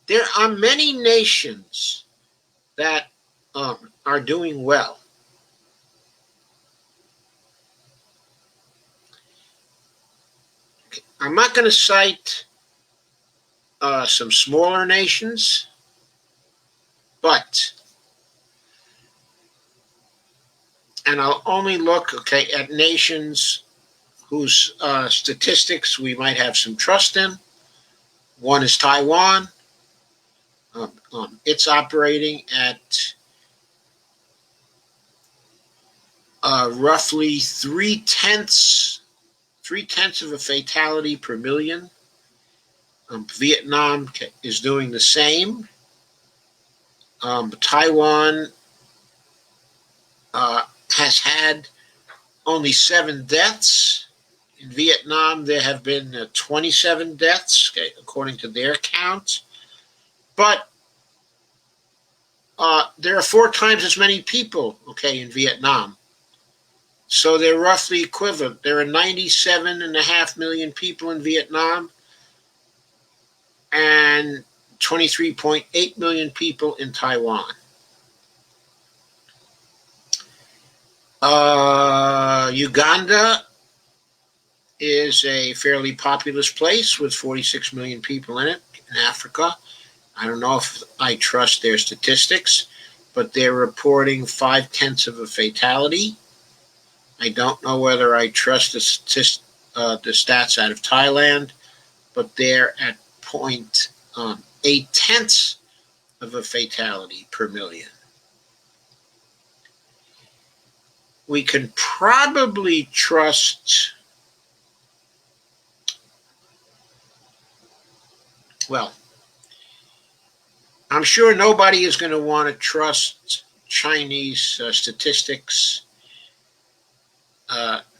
There are many nations that are doing well. I'm not going to cite some smaller nations, and I'll only look, at nations whose statistics we might have some trust in. One is Taiwan. It's operating at roughly three-tenths of a fatality per million. Vietnam is doing the same. Taiwan has had only 7 deaths. In Vietnam, there have been 27 deaths, according to their count. But there are 4 times as many people, in Vietnam. So they're roughly equivalent. There are 97.5 million people in Vietnam and 23.8 million people in Taiwan. Uganda is a fairly populous place with 46 million people in it in Africa. I don't know if I trust their statistics, but they're reporting 0.5 of a fatality. I don't know whether I trust the stats out of Thailand, but they're at 0.8 of a fatality per million. We can probably trust, well, I'm sure nobody is going to want to trust Chinese statistics.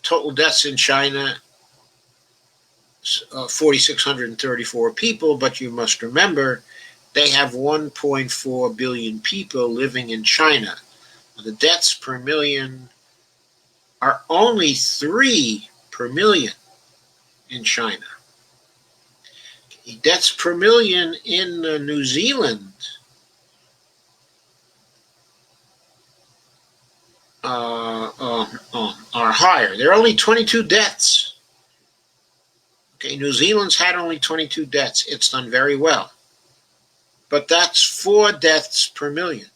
Total deaths in China, 4,634 people, but you must remember they have 1.4 billion people living in China. The deaths per million are only 3 per million in China. Deaths per million in New Zealand are higher. There are only 22 deaths. Okay, New Zealand's had only 22 deaths. It's done very well. But that's 4 deaths per million.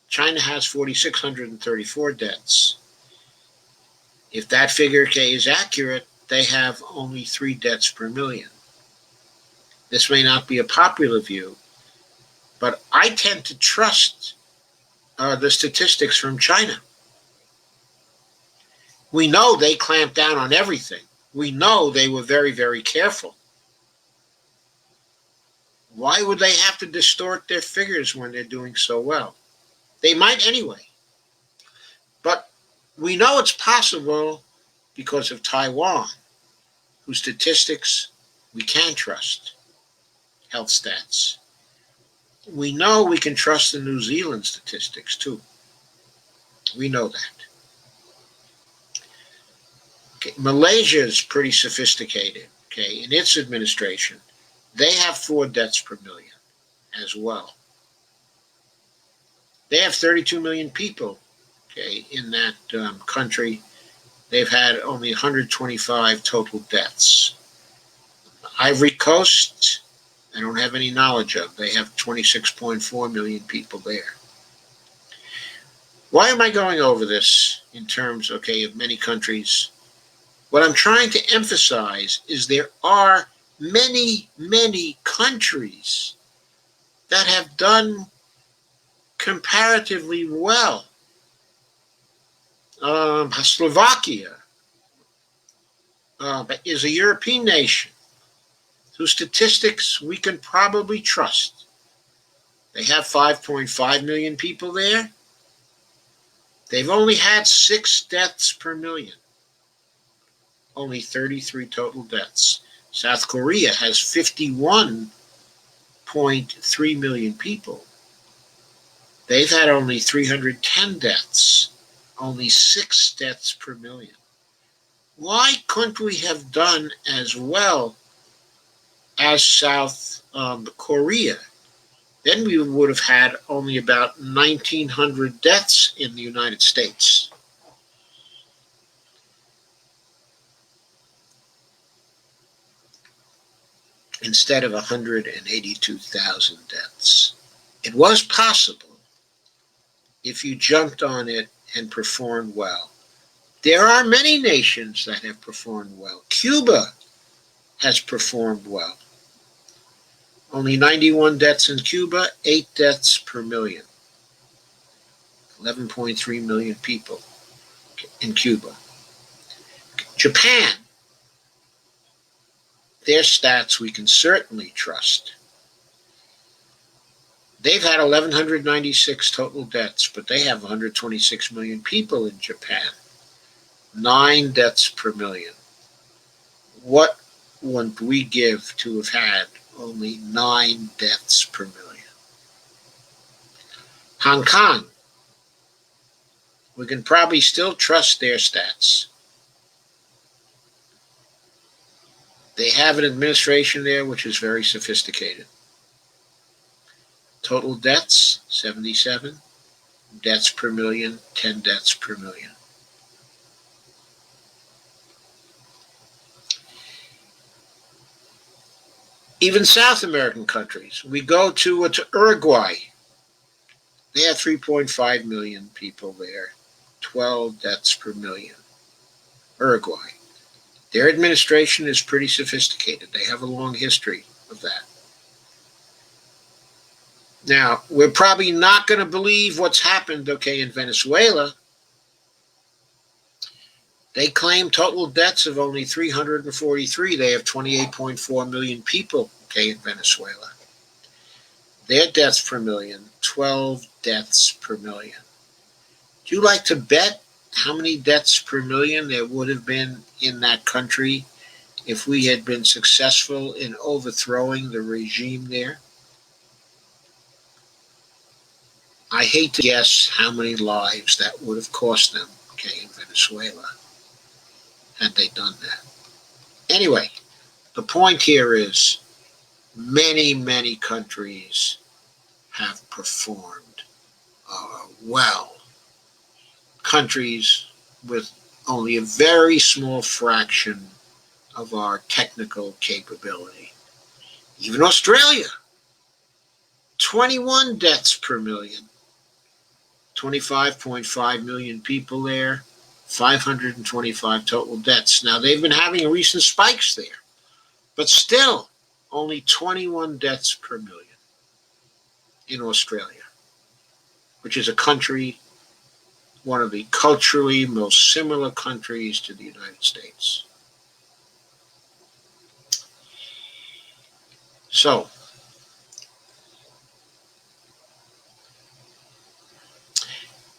China has 4,634 deaths. If that figure is accurate, they have only 3 deaths per million. This may not be a popular view, but I tend to trust the statistics from China. We know they clamped down on everything. We know they were very, very careful. Why would they have to distort their figures when they're doing so well? They might anyway. But we know it's possible because of Taiwan, whose statistics we can trust, health stats. We know we can trust the New Zealand statistics too. We know that. Okay. Malaysia is pretty sophisticated, in its administration. They have 4 deaths per million as well. They have 32 million people, in that country. They've had only 125 total deaths. Ivory Coast, I don't have any knowledge of. They have 26.4 million people there. Why am I going over this in terms, of many countries? What I'm trying to emphasize is there are many, many countries that have done comparatively well. Slovakia is a European nation whose statistics we can probably trust. They have 5.5 million people there. They've only had 6 deaths per million. Only 33 total deaths. South Korea has 51.3 million people. They've had only 310 deaths. Only 6 deaths per million. Why couldn't we have done as well as South Korea? Then we would have had only about 1,900 deaths in the United States. Instead of 182,000 deaths. It was possible if you jumped on it and performed well. There are many nations that have performed well. Cuba has performed well. Only 91 deaths in Cuba, 8 deaths per million. 11.3 million people in Cuba. Japan, their stats we can certainly trust. They've had 1,196 total deaths, but they have 126 million people in Japan. 9 deaths per million. What would we give to have had only 9 deaths per million? Hong Kong, we can probably still trust their stats. They have an administration there which is very sophisticated. Total deaths, 77. Deaths per million, 10 deaths per million. Even South American countries. We go to Uruguay. They have 3.5 million people there, 12 deaths per million. Uruguay. Their administration is pretty sophisticated. They have a long history of that. Now, we're probably not going to believe what's happened, in Venezuela. They claim total deaths of only 343. They have 28.4 million people, in Venezuela. Their deaths per million, 12 deaths per million. Do you like to bet how many deaths per million there would have been in that country if we had been successful in overthrowing the regime there? I hate to guess how many lives that would have cost them, in Venezuela, had they done that. Anyway, the point here is many, many countries have performed well. Countries with only a very small fraction of our technical capability. Even Australia, 21 deaths per million. 25.5 million people there, 525 total deaths. Now, they've been having recent spikes there, but still only 21 deaths per million in Australia, which is a country, one of the culturally most similar countries to the United States. So,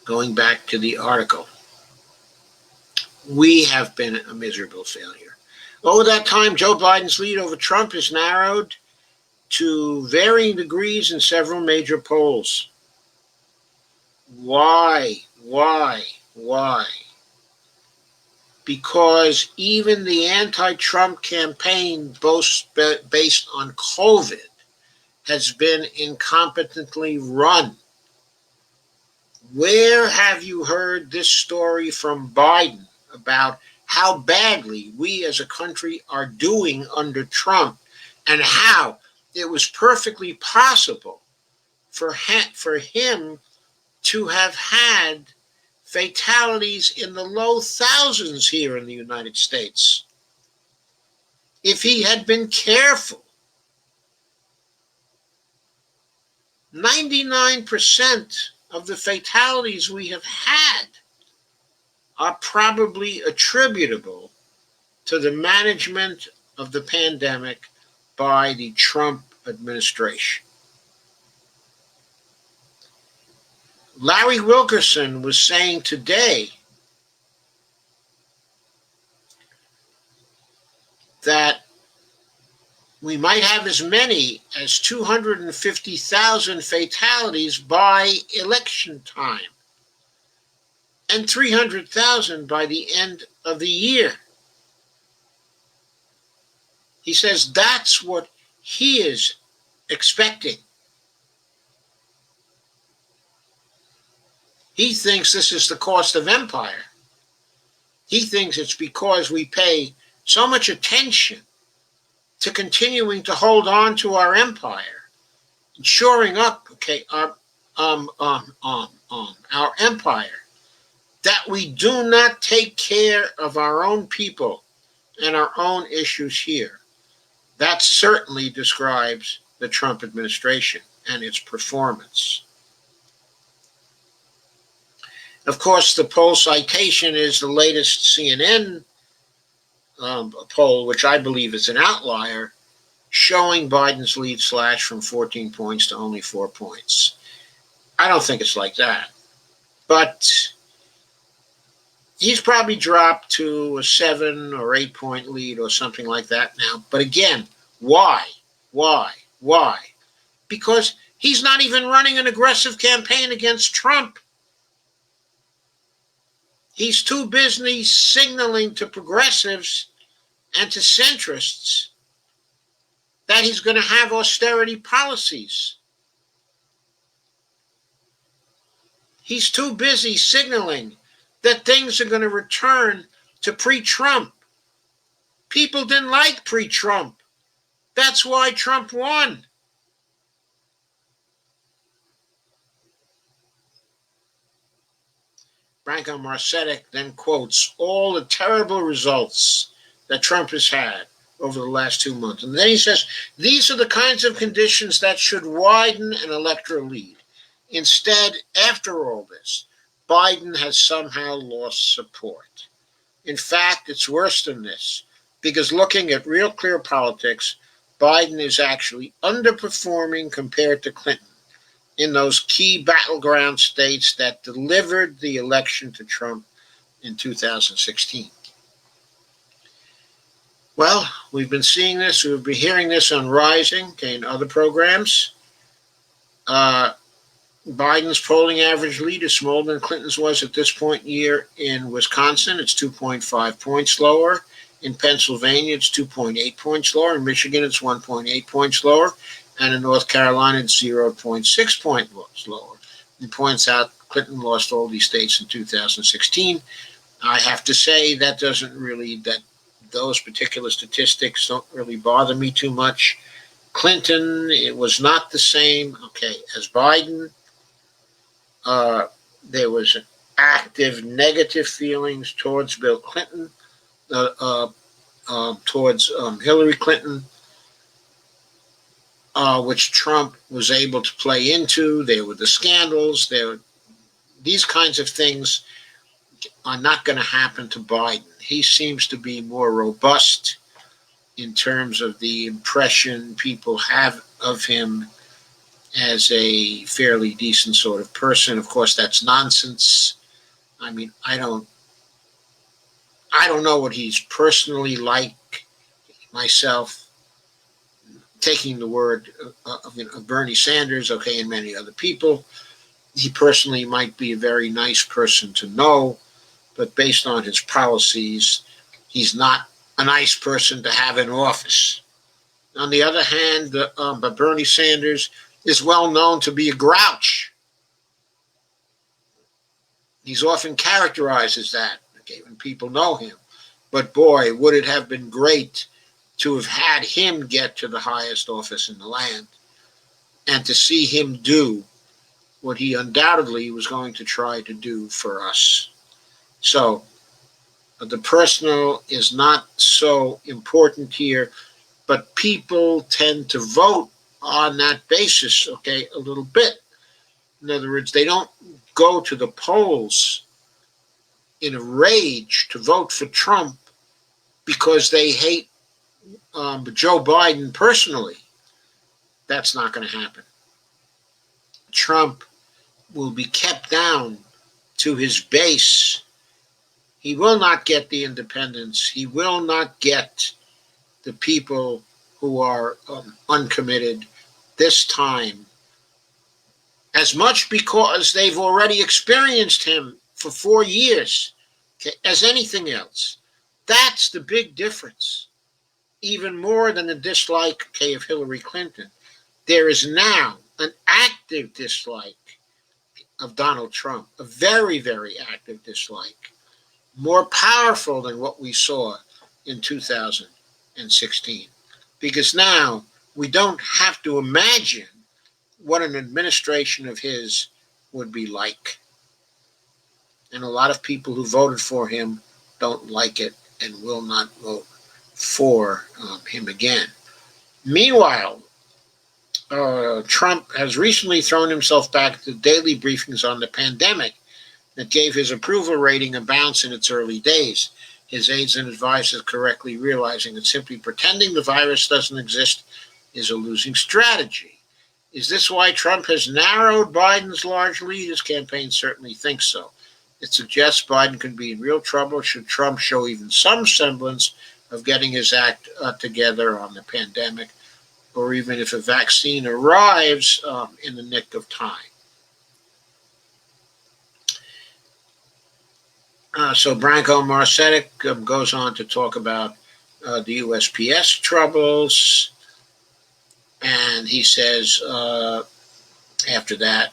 going back to the article, we have been a miserable failure. Over that time, Joe Biden's lead over Trump has narrowed to varying degrees in several major polls. Why? Because even the anti-Trump campaign, based on COVID, has been incompetently run. Where have you heard this story from Biden about how badly we as a country are doing under Trump and how it was perfectly possible for him to have had fatalities in the low thousands here in the United States if he had been careful? 99% of the fatalities we have had are probably attributable to the management of the pandemic by the Trump administration. Larry Wilkerson was saying today that we might have as many as 250,000 fatalities by election time and 300,000 by the end of the year. He says that's what he is expecting. He thinks this is the cost of empire. He thinks it's because we pay so much attention to continuing to hold on to our empire, shoring up, our empire, that we do not take care of our own people and our own issues here. That certainly describes the Trump administration and its performance. Of course, the poll citation is the latest CNN poll, which I believe is an outlier, showing Biden's lead slash from 14 points to only 4 points. I don't think it's like that. But he's probably dropped to a 7 or 8 point lead or something like that now. But again, why? Because he's not even running an aggressive campaign against Trump. He's too busy signaling to progressives and to centrists that he's going to have austerity policies. He's too busy signaling that things are going to return to pre-Trump. People didn't like pre-Trump. That's why Trump won. Branko Marcetic then quotes all the terrible results that Trump has had over the last 2 months. And then he says, these are the kinds of conditions that should widen an electoral lead. Instead, after all this, Biden has somehow lost support. In fact, it's worse than this, because looking at real clear politics, Biden is actually underperforming compared to Clinton in those key battleground states that delivered the election to Trump in 2016. Well, we've been seeing this, we've been hearing this on Rising, okay, and other programs. Biden's polling average lead is smaller than Clinton's was at this point in the year. In Wisconsin, it's 2.5 points lower. In Pennsylvania, it's 2.8 points lower. In Michigan, it's 1.8 points lower. And in North Carolina, it's 0.6 points lower. He points out Clinton lost all these states in 2016. I have to say that those particular statistics don't really bother me too much. Clinton, it was not the same, as Biden. There was active negative feelings towards Bill Clinton, towards Hillary Clinton, which Trump was able to play into. There were the scandals. These kinds of things are not going to happen to Biden. He seems to be more robust in terms of the impression people have of him as a fairly decent sort of person. Of course, that's nonsense. I mean, I don't know what he's personally like myself. Taking the word of Bernie Sanders, and many other people, he personally might be a very nice person to know, but based on his policies, he's not a nice person to have in office. On the other hand, but Bernie Sanders is well known to be a grouch. He's often characterized as that, when people know him. But boy, would it have been great to have had him get to the highest office in the land and to see him do what he undoubtedly was going to try to do for us. So, the personal is not so important here, but people tend to vote on that basis, a little bit. In other words, they don't go to the polls in a rage to vote for Trump because they hate Joe Biden personally. That's not going to happen. Trump will be kept down to his base. He will not get the independents. He will not get the people who are uncommitted this time, as much because they've already experienced him for 4 years, as anything else. That's the big difference. Even more than the dislike, of Hillary Clinton, there is now an active dislike of Donald Trump, a very, very active dislike, more powerful than what we saw in 2016. Because now we don't have to imagine what an administration of his would be like. And a lot of people who voted for him don't like it and will not vote for him again. Meanwhile, Trump has recently thrown himself back to daily briefings on the pandemic that gave his approval rating a bounce in its early days. His aides and advisors correctly realizing that simply pretending the virus doesn't exist is a losing strategy. Is this why Trump has narrowed Biden's large lead? His campaign certainly thinks so. It suggests Biden could be in real trouble should Trump show even some semblance of getting his act together on the pandemic, or even if a vaccine arrives in the nick of time. So Branko Marcetic goes on to talk about the USPS troubles, and he says after that,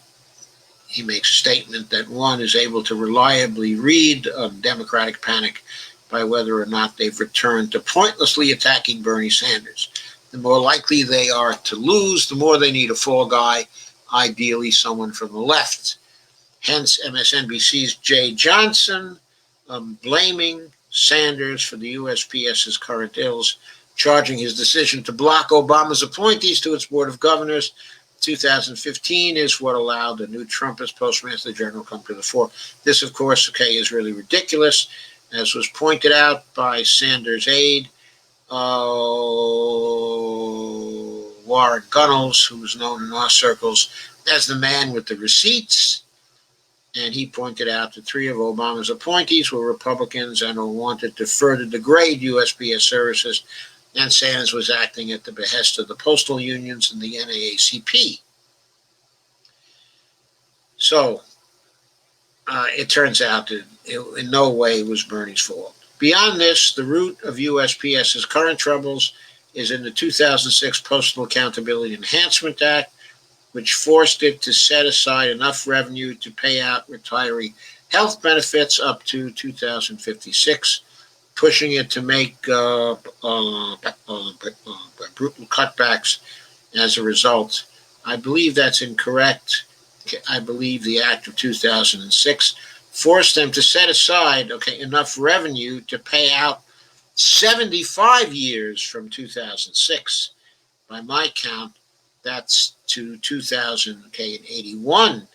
he makes a statement that one is able to reliably read Democratic panic by whether or not they've returned to pointlessly attacking Bernie Sanders. The more likely they are to lose, the more they need a fall guy, ideally someone from the left. Hence, MSNBC's Jay Johnson blaming Sanders for the USPS's current ills, charging his decision to block Obama's appointees to its Board of Governors 2015 is what allowed the new Trumpist Postmaster General come to the fore. This, of course, is really ridiculous, as was pointed out by Sanders' aide, Warren Gunnels, who was known in our circles as the man with the receipts. And he pointed out that 3 of Obama's appointees were Republicans and wanted to further degrade USPS services, and Sanders was acting at the behest of the postal unions and the NAACP. So it turns out that it in no way was Bernie's fault. Beyond this, the root of USPS's current troubles is in the 2006 Postal Accountability Enhancement Act, which forced it to set aside enough revenue to pay out retiree health benefits up to 2056, pushing it to make brutal cutbacks as a result. I believe that's incorrect. I believe the Act of 2006 forced them to set aside enough revenue to pay out 75 years from 2006. By my count, that's to 2081.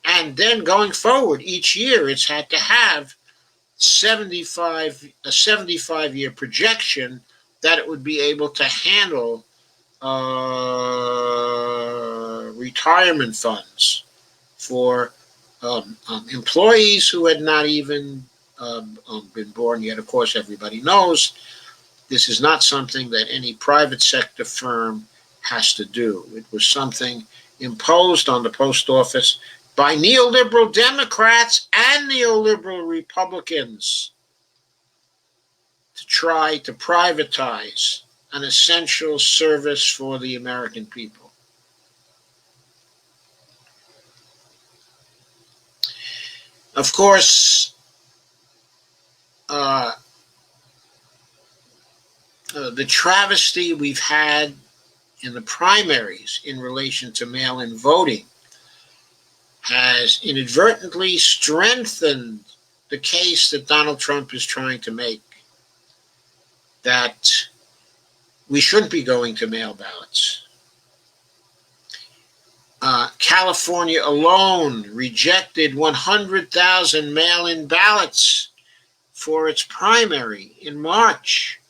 And then going forward, each year it's had to have a 75-year projection that it would be able to handle retirement funds for employees who had not even been born yet. Of course, everybody knows this is not something that any private sector firm has to do. It was something imposed on the post office by neoliberal Democrats and neoliberal Republicans to try to privatize an essential service for the American people. Of course, the travesty we've had in the primaries in relation to mail-in voting has inadvertently strengthened the case that Donald Trump is trying to make, that we shouldn't be going to mail ballots. California alone rejected 100,000 mail-in ballots for its primary in March.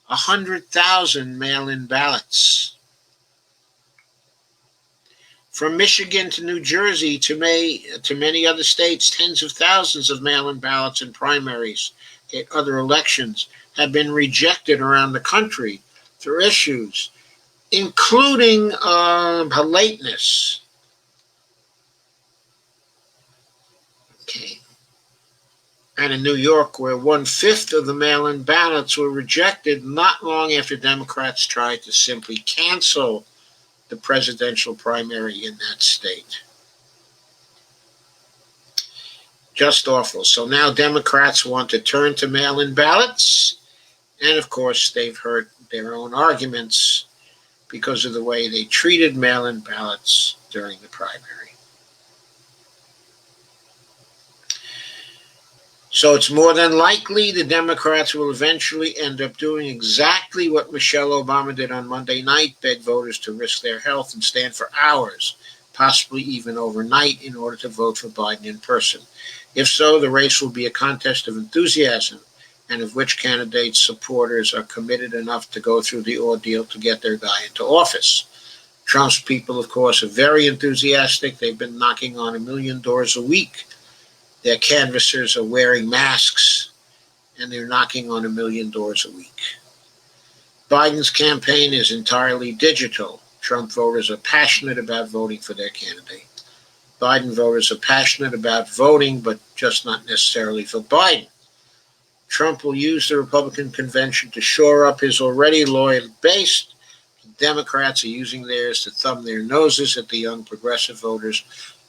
100,000 mail-in ballots. From Michigan to New Jersey to many other states, tens of thousands of mail-in ballots in primaries at other elections have been rejected around the country for issues, including lateness. And in New York, where 1/5 of the mail-in ballots were rejected not long after Democrats tried to simply cancel the presidential primary in that state. Just awful. So now Democrats want to turn to mail-in ballots, and of course they've heard their own arguments because of the way they treated mail-in ballots during the primary. So it's more than likely the Democrats will eventually end up doing exactly what Michelle Obama did on Monday night, beg voters to risk their health and stand for hours, possibly even overnight, in order to vote for Biden in person. If so, the race will be a contest of enthusiasm, and of which candidates' supporters are committed enough to go through the ordeal to get their guy into office. Trump's people, of course, are very enthusiastic. They've been knocking on 1 million doors a week. Their canvassers are wearing masks, and they're knocking on 1 million doors a week. Biden's campaign is entirely digital. Trump voters are passionate about voting for their candidate. Biden voters are passionate about voting, but just not necessarily for Biden. Trump will use the Republican convention to shore up his already loyal base. Democrats are using theirs to thumb their noses at the young progressive voters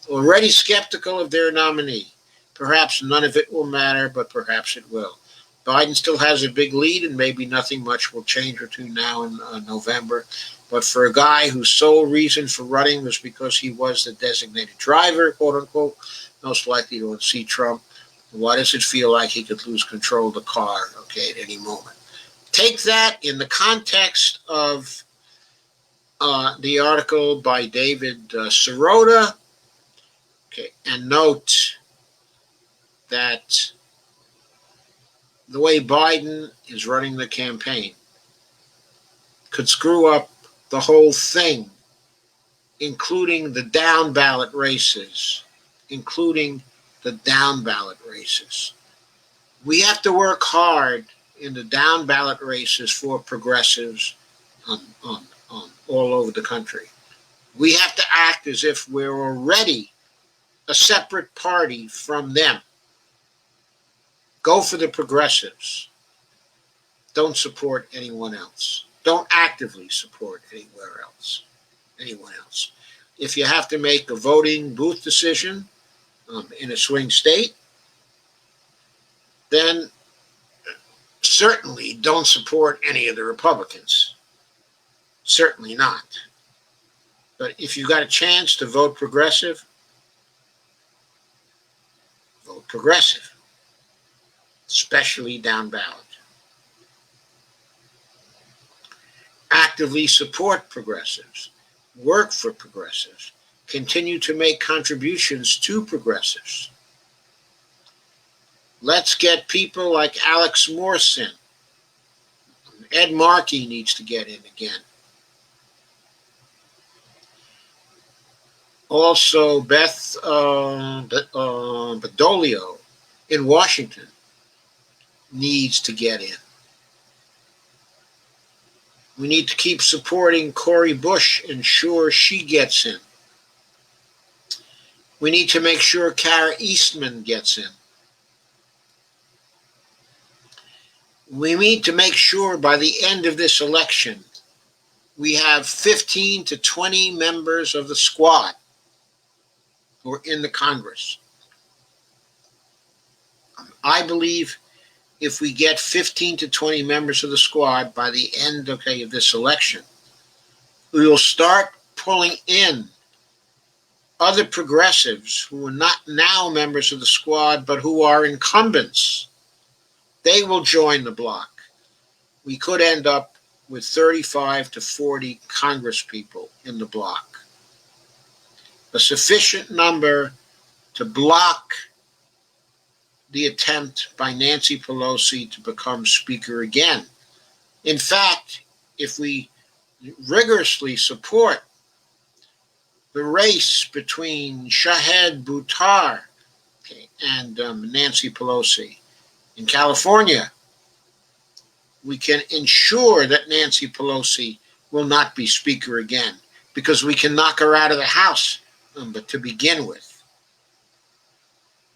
already skeptical of their nominee. Perhaps none of it will matter, but perhaps it will. Biden still has a big lead, and maybe nothing much will change between now and November. But for a guy whose sole reason for running was because he was the designated driver, quote unquote, most likely to unseat Trump, why does it feel like he could lose control of the car, okay, at any moment? Take that in the context of the article by David Sirota, okay, and note that the way Biden is running the campaign could screw up the whole thing, including the down-ballot races, We have to work hard in the down-ballot races for progressives all over the country. We have to act as if we're already a separate party from them. Go for the progressives. Don't support anyone else. Don't actively support anyone else. If you have to make a voting booth decision in a swing state, then certainly don't support any of the Republicans. Certainly not. But if you got a chance to vote progressive, vote progressive, especially down ballot. Actively support progressives, work for progressives, continue to make contributions to progressives. Let's get people like Alex Morrison. Ed Markey needs to get in again. Also, Beth Badolio in Washington needs to get in. We need to keep supporting Cori Bush, ensure she gets in. We need to make sure Kara Eastman gets in. We need to make sure by the end of this election, we have 15 to 20 members of the squad who are in the Congress. I believe if we get 15 to 20 members of the squad by the end, of this election, we will start pulling in other progressives who are not now members of the squad, but who are incumbents. They will join the bloc. We could end up with 35 to 40 congresspeople in the bloc. A sufficient number to block the attempt by Nancy Pelosi to become Speaker again. In fact, if we rigorously support the race between Shahed Buttar and Nancy Pelosi in California, we can ensure that Nancy Pelosi will not be Speaker again, because we can knock her out of the House, but to begin with.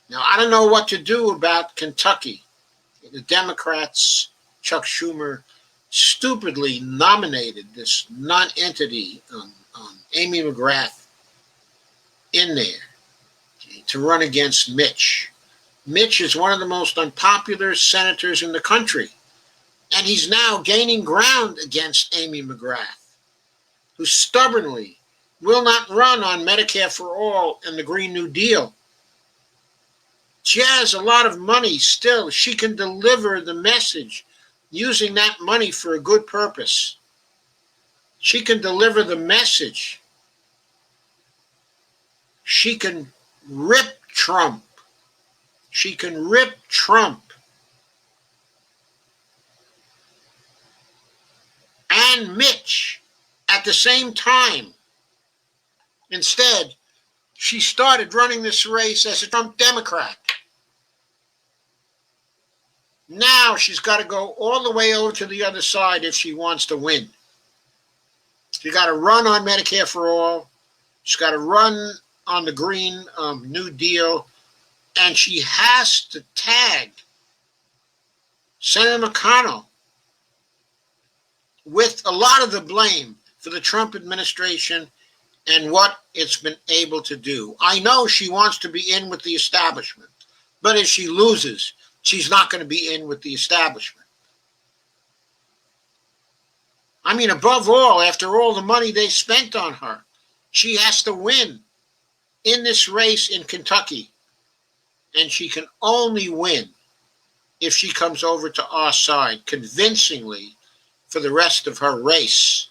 Now, I don't know what to do about Kentucky. The Democrats, Chuck Schumer, stupidly nominated this non-entity, Amy McGrath, in there to run against Mitch. Mitch is one of the most unpopular senators in the country, and he's now gaining ground against Amy McGrath, who stubbornly will not run on Medicare for All and the Green New Deal. She has a lot of money still. She can deliver the message using that money for a good purpose. She can deliver the message. She can rip Trump. She can rip Trump and Mitch at the same time. Instead, she started running this race as a Trump Democrat. Now she's got to go all the way over to the other side if she wants to win. She's got to run on Medicare for All. She's got to run on the Green New Deal. And she has to tag Senator McConnell with a lot of the blame for the Trump administration and what it's been able to do. I know she wants to be in with the establishment, but if she loses, she's not going to be in with the establishment. I mean, above all, after all the money they spent on her, she has to win in this race in Kentucky. And she can only win if she comes over to our side convincingly for the rest of her race.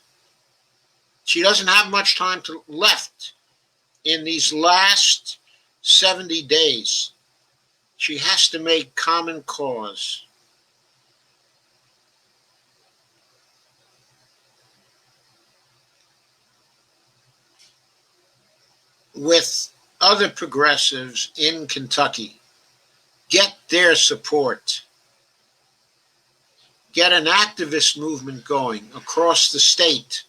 She doesn't have much time left in these last 70 days. She has to make common cause. With other progressives in Kentucky. Get their support. Get an activist movement going across the state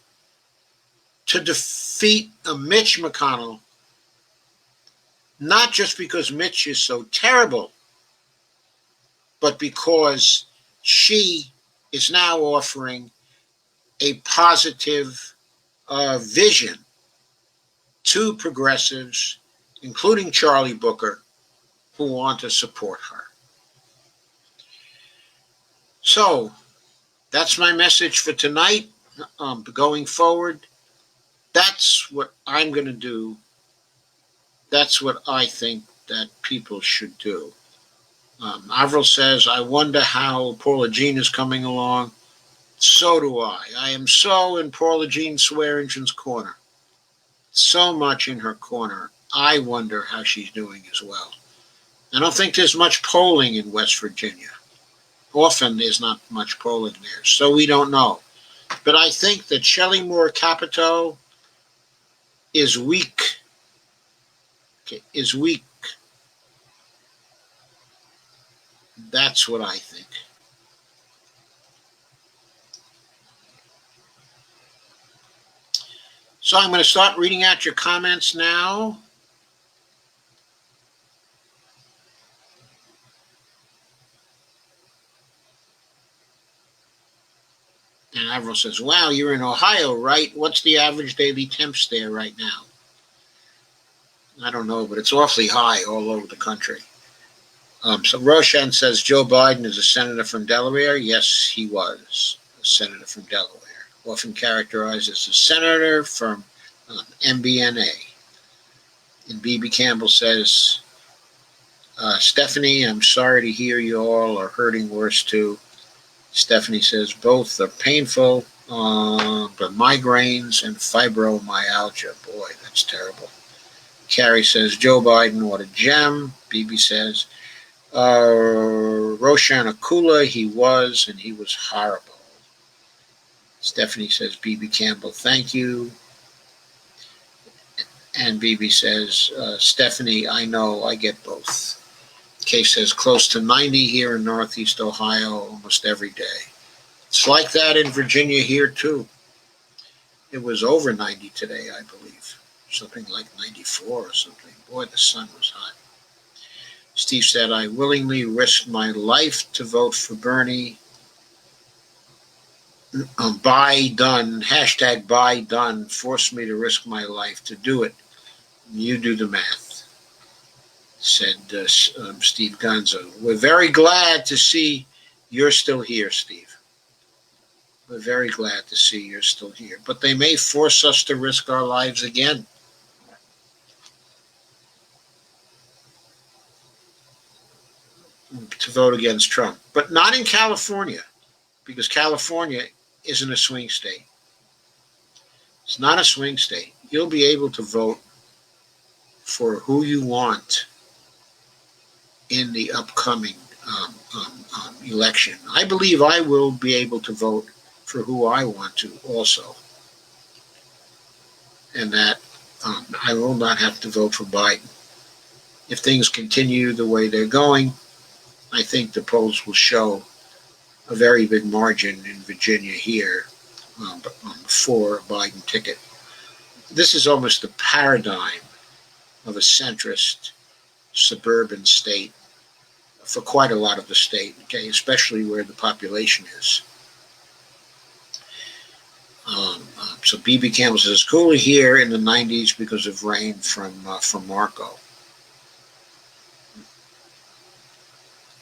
to defeat a Mitch McConnell, not just because Mitch is so terrible, but because she is now offering a positive vision to progressives, including Charlie Booker, who want to support her. So that's my message for tonight. Going forward, that's what I'm going to do. That's what I think that people should do. Avril says, I wonder how Paula Jean is coming along. So do I. I am so in Paula Jean Swearingen's corner. So much in her corner. I wonder how she's doing as well. I don't think there's much polling in West Virginia. Often there's not much polling there, so we don't know. But I think that Shelley Moore Capito is weak. Is weak. That's what I think. So I'm going to start reading out your comments now. And Avril says, wow, you're in Ohio, right? What's the average daily temps there right now? I don't know, but it's awfully high all over the country. So Roshan says, Joe Biden is a senator from Delaware. Yes, he was a senator from Delaware. Often characterized as a senator from MBNA. And B.B. Campbell says, Stephanie, I'm sorry to hear you all are hurting worse too. Stephanie says, both are painful, but migraines and fibromyalgia. Boy, that's terrible. Carrie says, Joe Biden, what a gem. BB says, Roshan Akula, he was, and he was horrible. Stephanie says, BB Campbell, thank you. And BB says, Stephanie, I know, I get both. Kay says, close to 90 here in Northeast Ohio almost every day. It's like that in Virginia here, too. It was over 90 today, I believe. Something like 94 or something. Boy, the sun was hot. Steve said, I willingly risked my life to vote for Bernie. Buy done, hashtag buy done, forced me to risk my life to do it. You do the math, said Steve Gonzo. We're very glad to see you're still here, Steve. We're very glad to see you're still here. But they may force us to risk our lives again. To vote against Trump. But not in California, because California isn't a swing state. It's not a swing state. You'll be able to vote for who you want in the upcoming election. I believe I will be able to vote for who I want to also. And that I will not have to vote for Biden. If things continue the way they're going, I think the polls will show a very big margin in Virginia here for a Biden ticket. This is almost the paradigm of a centrist suburban state for quite a lot of the state, okay, especially where the population is. So B.B. Campbell says, it's cooler here in the 90s because of rain from Marco.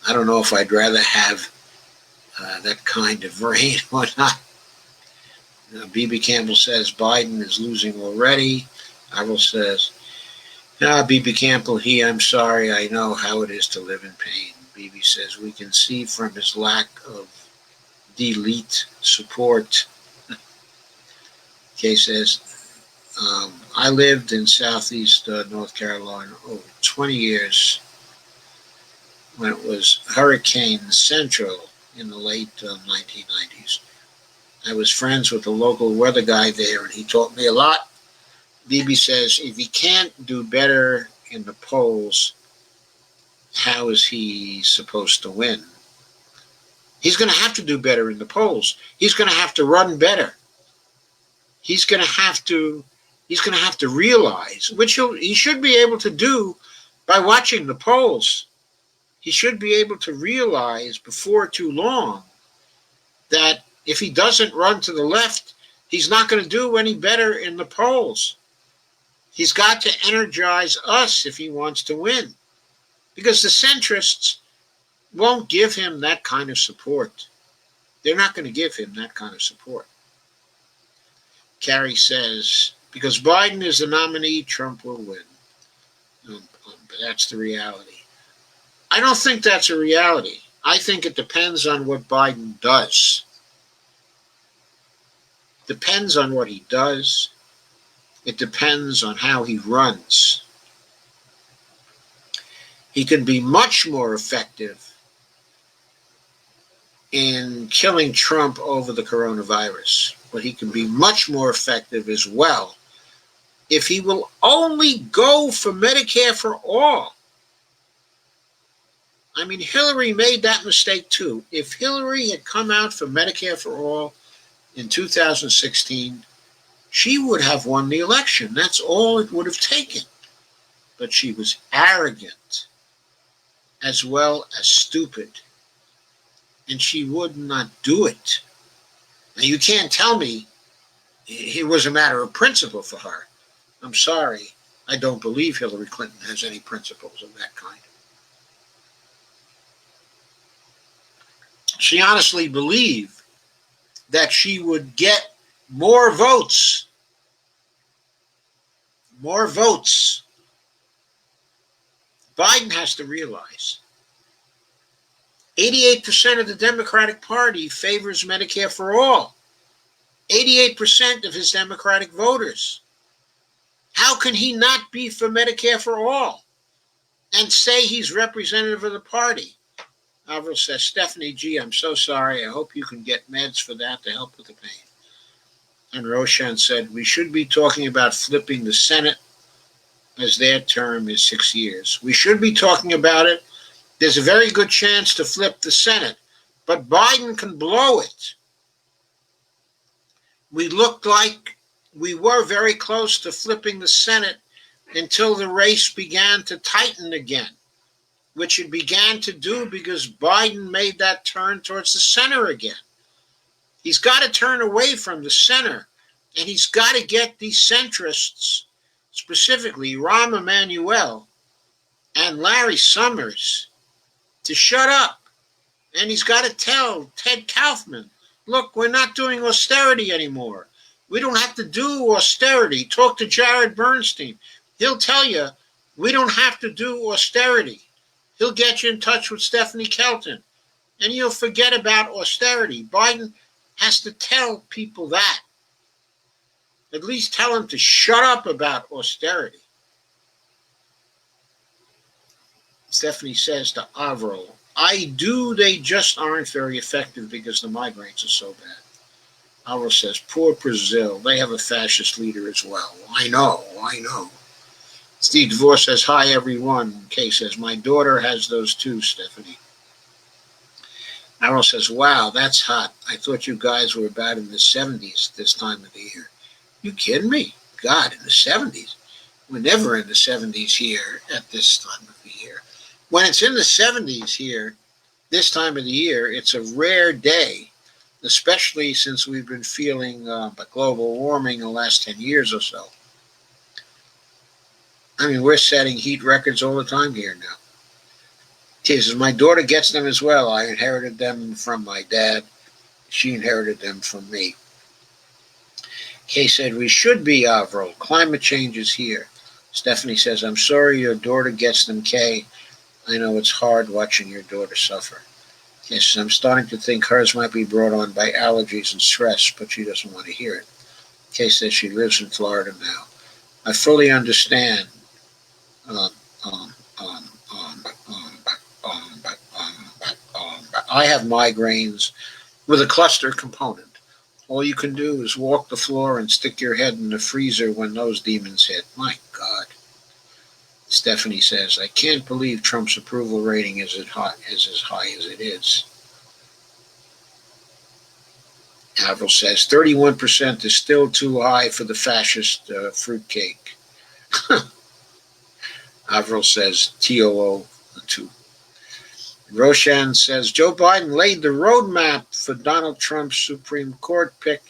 I don't know if I'd rather have that kind of rain or not. B.B. Campbell says Biden is losing already. Avril says, B.B. Campbell, I'm sorry, I know how it is to live in pain. B.B. says, we can see from his lack of delete support. Kay says, I lived in southeast North Carolina over 20 years when it was Hurricane Central in the late 1990s. I was friends with the local weather guy there, and he taught me a lot. BB says, if he can't do better in the polls, how is he supposed to win? He's going to have to do better in the polls. He's going to have to run better. He's going to have to realize, which he should be able to do by watching the polls. He should be able to realize before too long that if he doesn't run to the left, he's not going to do any better in the polls. He's got to energize us if he wants to win, because the centrists won't give him that kind of support. They're not going to give him that kind of support. Carrie says, because Biden is the nominee, Trump will win. But that's the reality. I don't think that's a reality. I think it depends on what Biden does. Depends on what he does. It depends on how he runs. He can be much more effective in killing Trump over the coronavirus, but he can be much more effective as well if he will only go for Medicare for all. I mean, Hillary made that mistake too. If Hillary had come out for Medicare for all in 2016, she would have won the election. That's all it would have taken. But she was arrogant as well as stupid, and she would not do it. Now, you can't tell me it was a matter of principle for her. I'm sorry. I don't believe Hillary Clinton has any principles of that kind. She honestly believed that she would get more votes. More votes. Biden has to realize 88% of the Democratic Party favors Medicare for all. 88% of his Democratic voters. How can he not be for Medicare for all and say he's representative of the party? Avril says, Stephanie G., I'm so sorry. I hope you can get meds for that to help with the pain. And Roshan said, we should be talking about flipping the Senate as their term is 6 years. We should be talking about it. There's a very good chance to flip the Senate, but Biden can blow it. We looked like we were very close to flipping the Senate until the race began to tighten again, which it began to do because Biden made that turn towards the center again. He's got to turn away from the center, and he's got to get these centrists, specifically Rahm Emanuel and Larry Summers, to shut up. And he's got to tell Ted Kaufman, look, we're not doing austerity anymore. We don't have to do austerity. Talk to Jared Bernstein. He'll tell you we don't have to do austerity. He'll get you in touch with Stephanie Kelton, and you'll forget about austerity. Biden has to tell people that. At least tell them to shut up about austerity. Stephanie says to Avril, I do, they just aren't very effective because the migraines are so bad. Avril says, poor Brazil, they have a fascist leader as well. I know. Steve DeVore says, hi, everyone. Kay says, my daughter has those too, Stephanie. Avril says, wow, that's hot. I thought you guys were about in the 70s this time of the year. You kidding me? God, in the 70s? We're never in the 70s here at this time of the year. When it's in the 70s here, this time of the year, it's a rare day, especially since we've been feeling global warming the last 10 years or so. I mean, we're setting heat records all the time here now. He says, my daughter gets them as well. I inherited them from my dad. She inherited them from me. Kay said, we should be, Avril. Climate change is here. Stephanie says, I'm sorry your daughter gets them, Kay. I know it's hard watching your daughter suffer. Kay says, I'm starting to think hers might be brought on by allergies and stress, but she doesn't want to hear it. Kay says she lives in Florida now. I fully understand. Um, um, um, um, um, I have migraines with a cluster component. All you can do is walk the floor and stick your head in the freezer when those demons hit. My God. Stephanie says, I can't believe Trump's approval rating is as high as it is. Avril says, 31% is still too high for the fascist fruitcake. Avril says, TOO 2. Roshan says, Joe Biden laid the roadmap for Donald Trump's Supreme Court pick.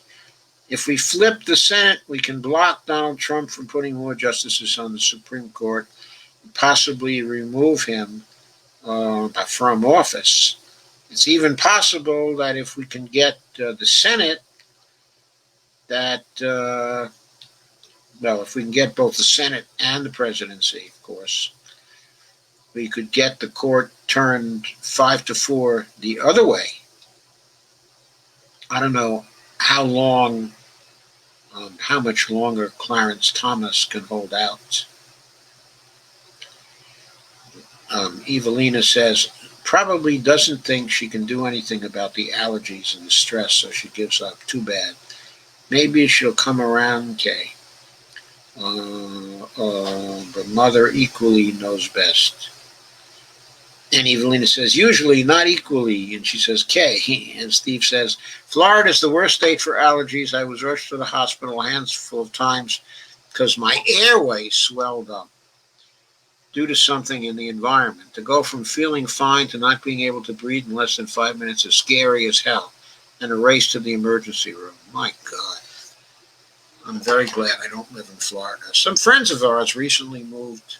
If we flip the Senate, we can block Donald Trump from putting more justices on the Supreme Court, and possibly remove him from office. It's even possible that if we can get the Senate, if we can get both the Senate and the presidency, of course, we could get the court turned 5-4 the other way. I don't know how long, how much longer Clarence Thomas can hold out. Evelina says, probably doesn't think she can do anything about the allergies and the stress, so she gives up. Too bad. Maybe she'll come around, Kay. But mother equally knows best. And Evelina says, usually not equally. And she says, Kay. And Steve says, Florida is the worst state for allergies. I was rushed to the hospital a handful of times because my airway swelled up due to something in the environment. To go from feeling fine to not being able to breathe in less than 5 minutes is scary as hell. And a race to the emergency room. My God. I'm very glad I don't live in Florida. Some friends of ours recently moved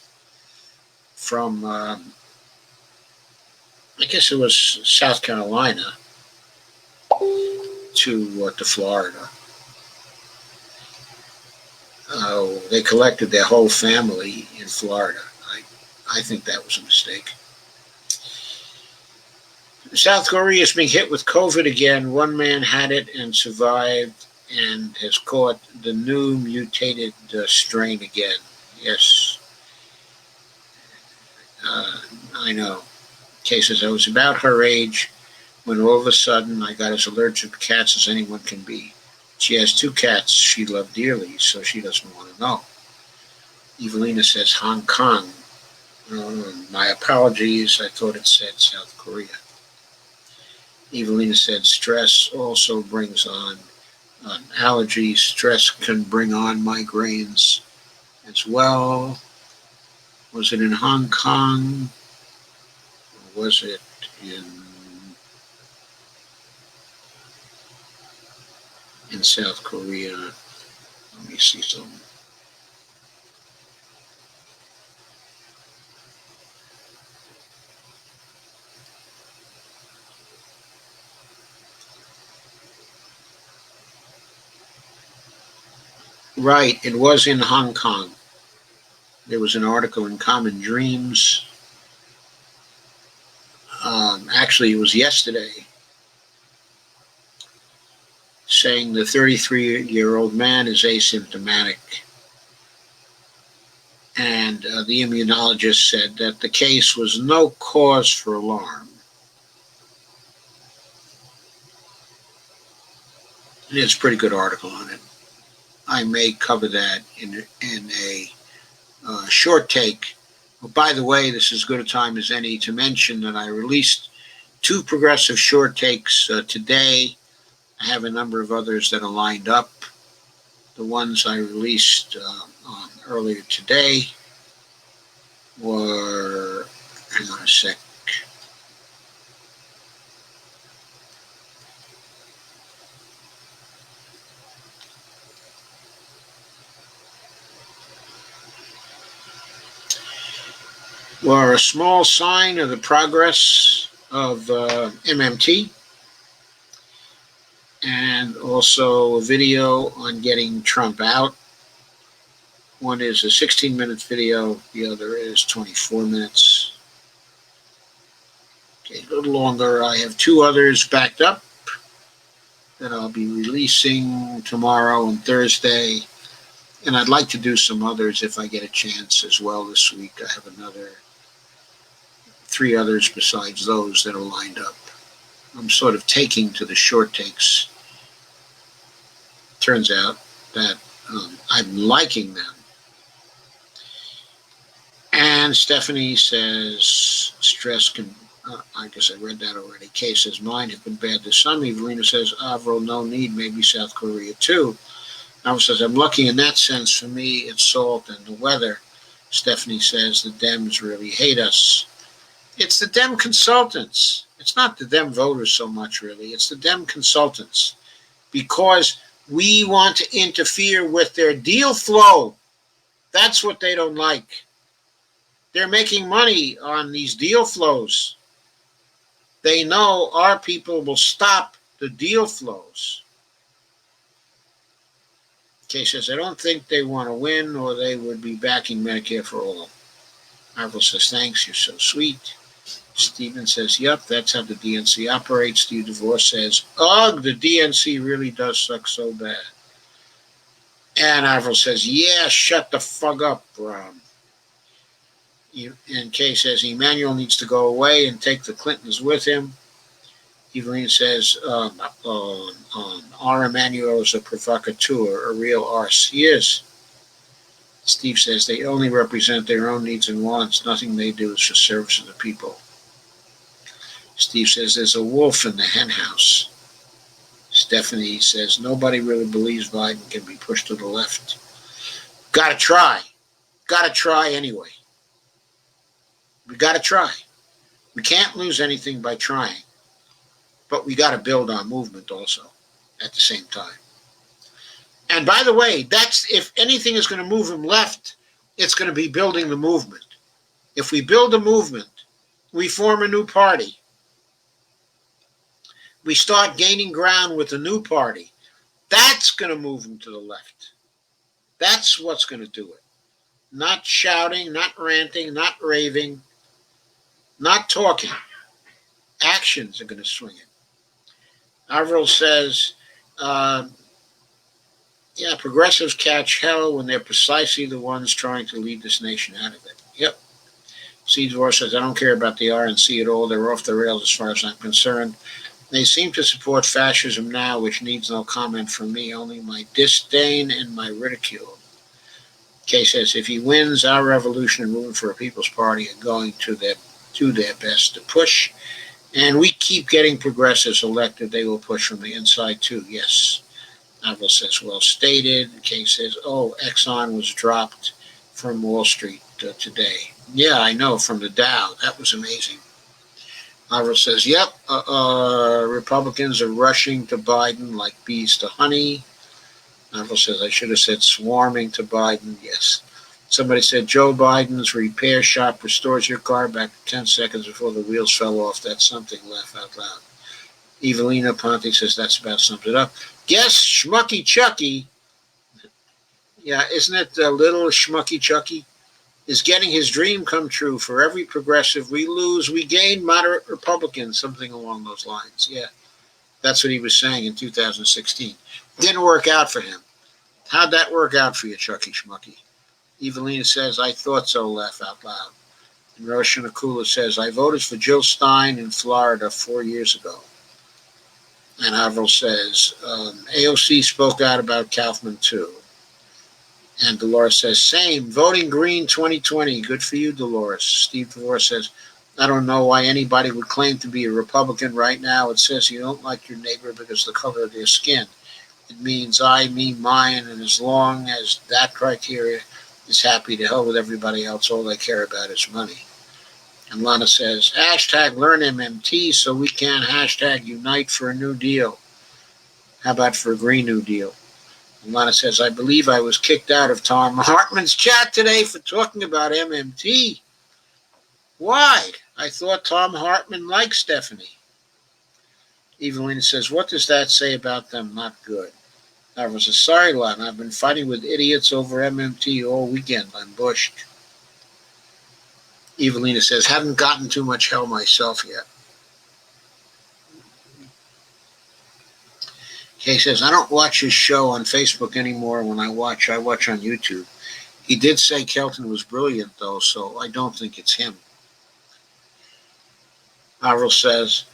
from, I guess it was South Carolina, to Florida. They collected their whole family in Florida. I think that was a mistake. South Korea is being hit with COVID again. One man had it and survived and has caught the new mutated strain again. Yes, I know. Kay says, I was about her age when all of a sudden I got as allergic to cats as anyone can be. She has 2 cats she loved dearly, so she doesn't want to know. Evelina says, Hong Kong. My apologies, I thought it said South Korea. Evelina said, stress also brings on allergies. Stress can bring on migraines as well. Was it in Hong Kong? Or was it in South Korea? Let me see something. Right, it was in Hong Kong. There was an article in Common Dreams. Actually, it was yesterday, saying the 33-year-old man is asymptomatic. And the immunologist said that the case was no cause for alarm. There's a pretty good article on it. I may cover that in a short take. Well, by the way, this is as good a time as any to mention that I released 2 progressive short takes today. I have a number of others that are lined up. The ones I released earlier today were, hang on a sec. were a small sign of the progress of MMT, and also a video on getting Trump out. One is a 16-minute video, the other is 24 minutes. Okay, a little longer. I have two others backed up that I'll be releasing tomorrow and Thursday. And I'd like to do some others if I get a chance as well this week. I have another 3 others besides those that are lined up. I'm sort of taking to the short takes. Turns out that I'm liking them. And Stephanie says, stress can, I guess I read that already. Kay says, mine have been bad this summer. Evelina says, Avril, no need, maybe South Korea too. Avril says, I'm lucky in that sense. For me, it's salt and the weather. Stephanie says, the Dems really hate us. It's the Dem consultants. It's not the Dem voters so much, really. It's the Dem consultants. Because we want to interfere with their deal flow. That's what they don't like. They're making money on these deal flows. They know our people will stop the deal flows. Kay says, I don't think they want to win or they would be backing Medicare for all. Avril says, thanks, you're so sweet. Stephen says, yep, that's how the DNC operates. Steve DeVore says, ugh, the DNC really does suck so bad. And Avril says, yeah, shut the fuck up, Ron. And Kay says, Emmanuel needs to go away and take the Clintons with him. Evelyn says, our Emmanuel is a provocateur, a real arse. He is. Steve says, they only represent their own needs and wants. Nothing they do is for service of the people. Steve says, there's a wolf in the hen house. Stephanie says, nobody really believes Biden can be pushed to the left. Gotta try. Gotta try anyway. We gotta try. We can't lose anything by trying. But we gotta build our movement also at the same time. And by the way, that's, if anything is going to move him left, it's going to be building the movement. If we build a movement, we form a new party. We start gaining ground with a new party. That's going to move him to the left. That's what's going to do it. Not shouting, not ranting, not raving, not talking. Actions are going to swing it. Avril says, yeah, progressives catch hell when they're precisely the ones trying to lead this nation out of it. Yep. Steve DeVore says, I don't care about the RNC at all. They're off the rails as far as I'm concerned. They seem to support fascism now, which needs no comment from me, only my disdain and my ridicule. Kay says, if he wins, our revolution and movement for a People's Party are going to do their best to push. And we keep getting progressives elected. They will push from the inside too. Yes. Avril says, well stated. Kay says, oh, Exxon was dropped from Wall Street today. Yeah, I know, from the Dow. That was amazing. Avril says, yep, Republicans are rushing to Biden like bees to honey. Avril says, I should have said swarming to Biden. Yes. Somebody said, Joe Biden's repair shop restores your car back 10 seconds before the wheels fell off. That's something. Laugh out loud. Evelina Ponte says, that's about sums it up. Guess Schmucky Chucky, yeah, isn't it little Schmucky Chucky, is getting his dream come true. For every progressive we lose, we gain moderate Republicans, something along those lines. Yeah, that's what he was saying in 2016. Didn't work out for him. How'd that work out for you, Chucky Schmucky? Evelina says, I thought so, laugh out loud. And Roshan Akula says, I voted for Jill Stein in Florida 4 years ago. And Avril says, AOC spoke out about Kaufman too. And Dolores says, same, voting green 2020. Good for you, Dolores. Steve DeVore says, I don't know why anybody would claim to be a Republican right now. It says you don't like your neighbor because of the color of their skin. It means I, me, mine, and as long as that criteria is happy, to hell with everybody else. All they care about is money. And Lana says, hashtag learn MMT so we can hashtag unite for a new deal. How about for a Green New Deal? And Lana says, I believe I was kicked out of Tom Hartman's chat today for talking about MMT. Why? I thought Tom Hartman liked Stephanie. Evelina says, what does that say about them? Not good. I was a sorry lot. I've been fighting with idiots over MMT all weekend. I'm bushed. Evelina says, haven't gotten too much hell myself yet. Kay says, I don't watch his show on Facebook anymore. When I watch on YouTube. He did say Kelton was brilliant, though, so I don't think it's him. Avril says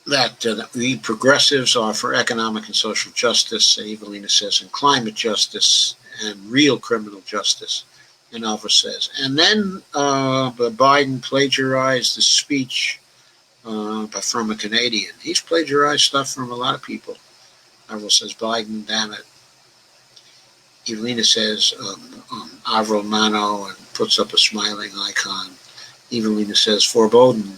that we progressives are for economic and social justice, Evelina says, and climate justice and real criminal justice. And Avril says, and then Biden plagiarized the speech from a Canadian. He's plagiarized stuff from a lot of people. Avril says, Biden, damn it. Evelina says, Avril Mano, and puts up a smiling icon. Evelina says, foreboding.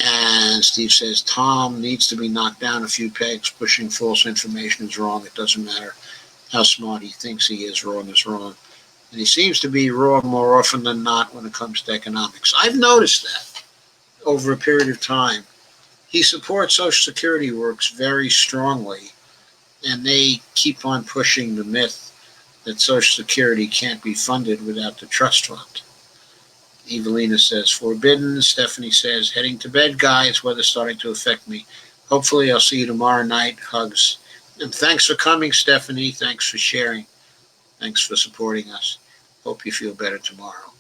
And Steve says, Tom needs to be knocked down a few pegs. Pushing false information is wrong. It doesn't matter how smart he thinks he is. Wrong is wrong. And he seems to be wrong more often than not when it comes to economics. I've noticed that over a period of time. He supports Social Security works very strongly, and they keep on pushing the myth that Social Security can't be funded without the trust fund. Evelina says, forbidden. Stephanie says, heading to bed, guys. Weather's starting to affect me. Hopefully I'll see you tomorrow night. Hugs. And thanks for coming, Stephanie. Thanks for sharing. Thanks for supporting us. Hope you feel better tomorrow.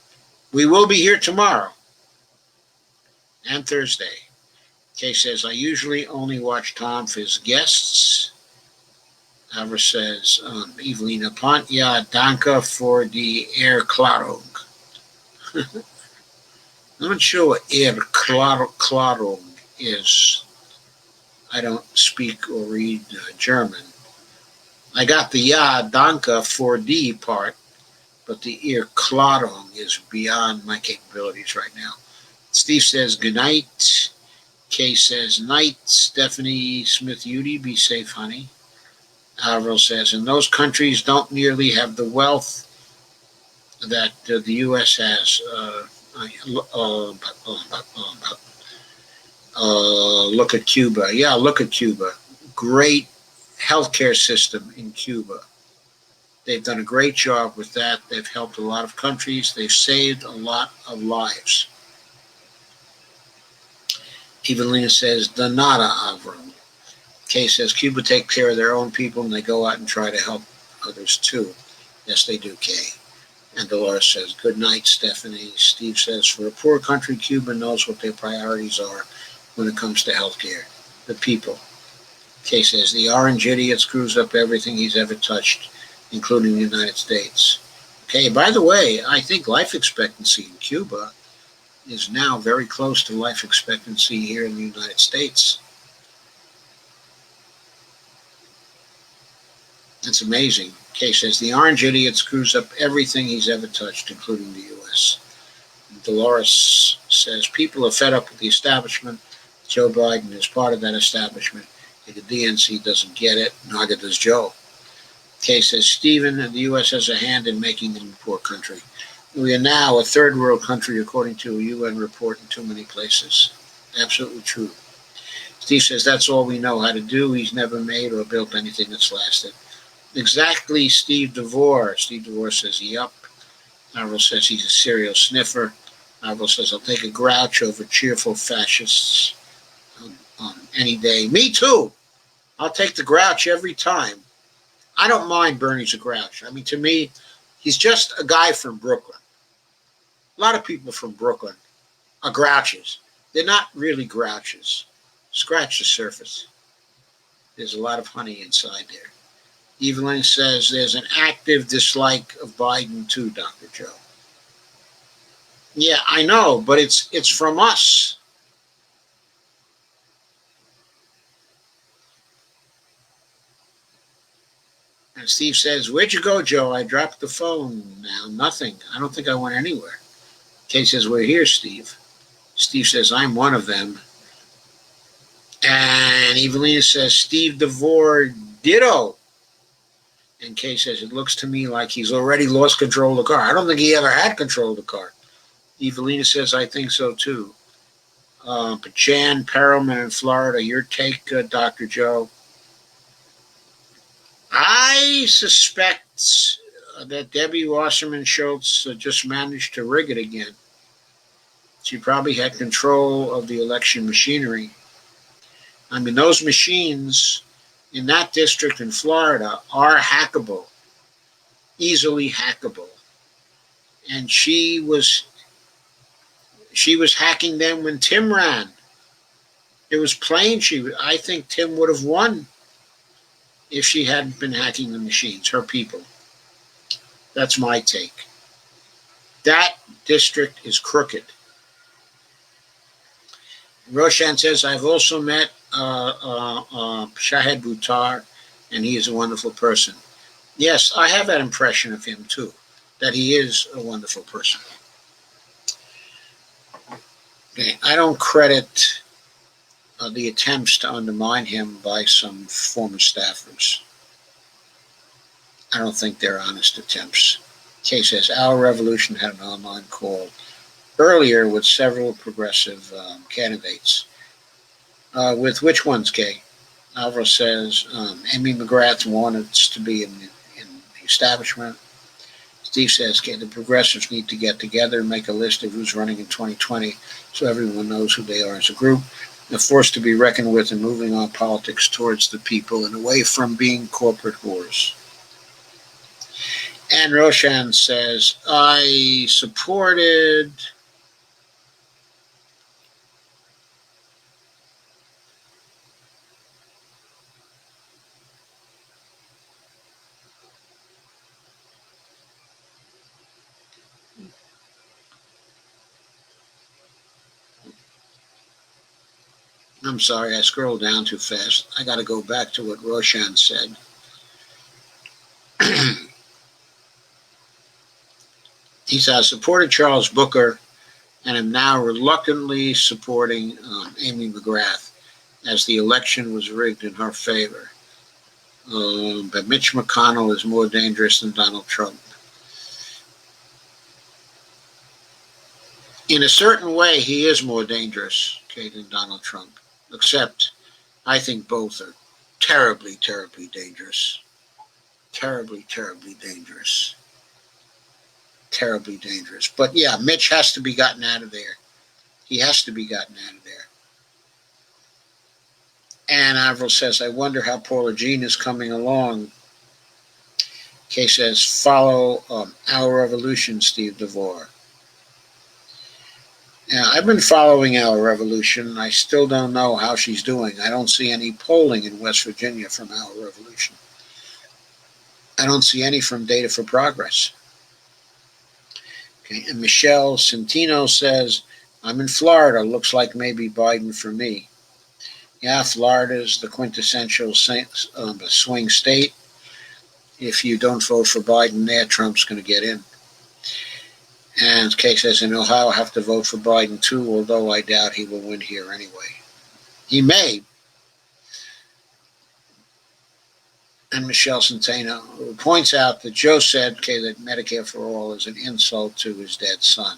We will be here tomorrow and Thursday. Kay says, I usually only watch Tom for his guests. Avra says, Evelina, Pantya danke for die Erklärung. I'm not sure what Erklärung is. I don't speak or read German. I got the Ja, danke for die part, but the Erklärung is beyond my capabilities right now. Steve says, good night. Kay says, night. Stephanie Smith-Udy, be safe, honey. Avril says, and those countries don't nearly have the wealth that the U.S. has. Look at Cuba. Yeah, look at Cuba. Great healthcare system in Cuba. They've done a great job with that. They've helped a lot of countries. They've saved a lot of lives. Evelina says, de nada, Avril. Kay says, Cuba takes care of their own people and they go out and try to help others too. Yes, they do, Kay. And Dolores says, good night, Stephanie. Steve says, for a poor country, Cuba knows what their priorities are when it comes to healthcare. The people. Kay says, the orange idiot screws up everything he's ever touched, including the United States. Okay, by the way, I think life expectancy in Cuba is now very close to life expectancy here in the United States. It's amazing. Kay says, the orange idiot screws up everything he's ever touched, including the U.S. Dolores says, people are fed up with the establishment. Joe Biden is part of that establishment. If the DNC doesn't get it, neither does Joe. Kay says, Stephen, the U.S. has a hand in making them a poor country. We are now a third world country, according to a UN report in too many places. Absolutely true. Steve says, that's all we know how to do. He's never made or built anything that's lasted. Exactly, Steve DeVore. Steve DeVore says, yup. Avril says he's a serial sniffer. Avril says, I'll take a grouch over cheerful fascists on any day. Me too. I'll take the grouch every time. I don't mind Bernie's a grouch. I mean, to me, he's just a guy from Brooklyn. A lot of people from Brooklyn are grouches. They're not really grouches. Scratch the surface. There's a lot of honey inside there. Evelyn says there's an active dislike of Biden too, Dr. Joe. Yeah, I know, but it's from us. And Steve says, where'd you go, Joe? I dropped the phone now. Nothing. I don't think I went anywhere. Kay says, we're here, Steve. Steve says, I'm one of them. And Evelina says, Steve DeVore, ditto. And Kay says, it looks to me like he's already lost control of the car. I don't think he ever had control of the car. Evelina says, I think so too. But Jan Perelman in Florida, your take, Dr. Joe? I suspect that Debbie Wasserman Schultz just managed to rig it again. She probably had control of the election machinery. I mean, those machines in that district in Florida are hackable, easily hackable. And she was hacking them when Tim ran. It was plain I think Tim would have won if she hadn't been hacking the machines, her people. That's my take. That district is crooked. Roshan says, I've also met Shahed Buttar, and he is a wonderful person. Yes, I have that impression of him too, that he is a wonderful person. Okay, I don't credit the attempts to undermine him by some former staffers. I don't think they're honest attempts. Kay says, Our Revolution had an online call earlier with several progressive candidates. With which ones, Kay? Alvaro says, Amy McGrath wanted to be in the establishment. Steve says, okay, the progressives need to get together and make a list of who's running in 2020 so everyone knows who they are as a group. They're forced to be reckoned with and moving on politics towards the people and away from being corporate whores. And Roshan says, I supported I'm sorry, I scrolled down too fast. I got to go back to what Roshan said. He said, I supported Charles Booker and am now reluctantly supporting Amy McGrath as the election was rigged in her favor. But Mitch McConnell is more dangerous than Donald Trump. In a certain way, he is more dangerous, okay, than Donald Trump. Except, I think both are terribly, terribly dangerous. Terribly, terribly dangerous. Terribly dangerous. But yeah, Mitch has to be gotten out of there. He has to be gotten out of there. And Avril says, I wonder how Paula Jean is coming along. Kay says, follow Our Revolution, Steve DeVore. Yeah, I've been following Our Revolution. I still don't know how she's doing. I don't see any polling in West Virginia from Our Revolution. I don't see any from Data for Progress. Okay, and Michelle Centino says, I'm in Florida. Looks like maybe Biden for me. Yeah, Florida is the quintessential swing state. If you don't vote for Biden there, Trump's going to get in. And Kay says, in Ohio, I have to vote for Biden too, although I doubt he will win here anyway. He may. And Michelle Centeno points out that Joe said, okay, that Medicare for All is an insult to his dead son.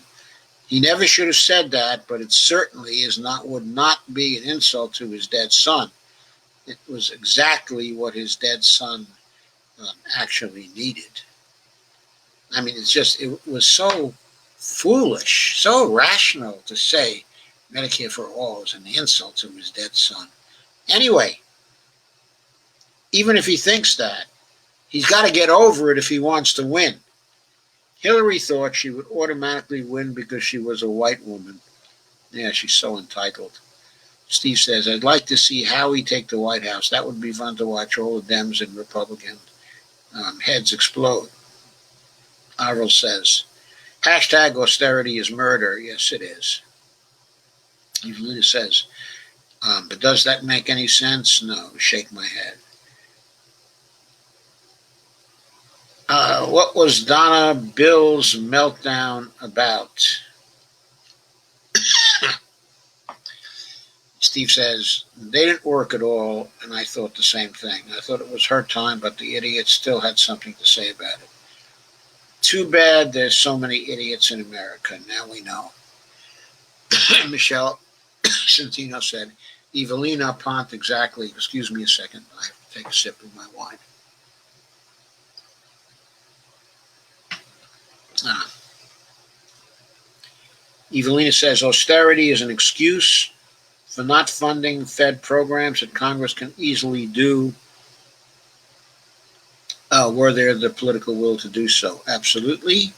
He never should have said that, but it certainly would not be an insult to his dead son. It was exactly what his dead son actually needed. I mean, it was so foolish, so irrational to say Medicare for All is an insult to his dead son. Anyway, even if he thinks that, he's got to get over it if he wants to win. Hillary thought she would automatically win because she was a white woman. Yeah, she's so entitled. Steve says, I'd like to see Howie take the White House. That would be fun to watch all the Dems and Republican heads explode. Arvel says, hashtag austerity is murder. Yes, it is. Evelina says, but does that make any sense? No, shake my head. What was Donna Bill's meltdown about? Steve says, they didn't work at all, and I thought the same thing. I thought it was her time, but the idiot still had something to say about it. Too bad there's so many idiots in America. Now we know. Michelle Centino said, Evelina Pont, exactly. Excuse me a second. I have to take a sip of my wine. Evelina says, austerity is an excuse for not funding Fed programs that Congress can easily do were there the political will to do so. Absolutely.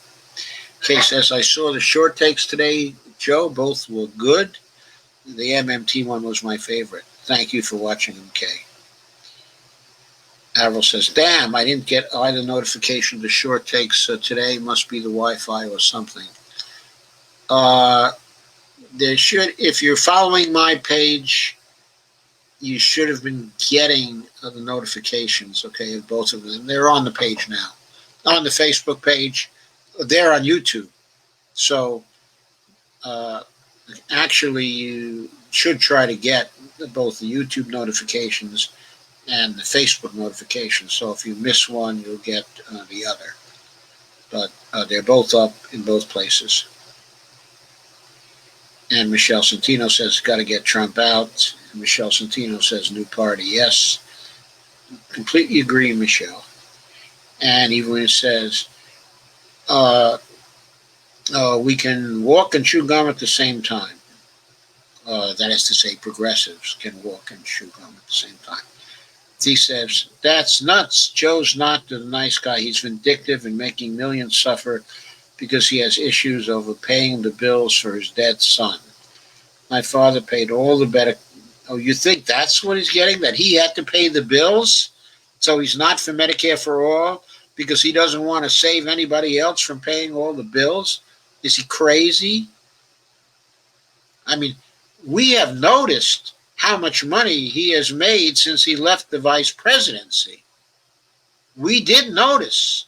Kay says, I saw the short takes today, Joe. Both were good. The MMT one was my favorite. Thank you for watching them, Kay. Avril says, damn, I didn't get either notification of the short takes today. Must be the Wi-Fi or something. There should, if you're following my page, you should have been getting the notifications, okay, of both of them. They're on the page now. On the Facebook page. They're on YouTube. So, actually, you should try to get both the YouTube notifications and the Facebook notifications. So if you miss one, you'll get the other. But they're both up in both places. And Michelle Centino says, got to get Trump out. And Michelle Centino says, new party. Yes. Completely agree, Michelle. And Evelyn says, we can walk and chew gum at the same time. That is to say, progressives can walk and chew gum at the same time. He says, that's nuts. Joe's not the nice guy. He's vindictive and making millions suffer because he has issues over paying the bills for his dead son. My father paid all the better. Oh, you think that's what he's getting? That he had to pay the bills? So he's not for Medicare for all because he doesn't want to save anybody else from paying all the bills? Is he crazy? I mean, we have noticed how much money he has made since he left the vice presidency. We did notice.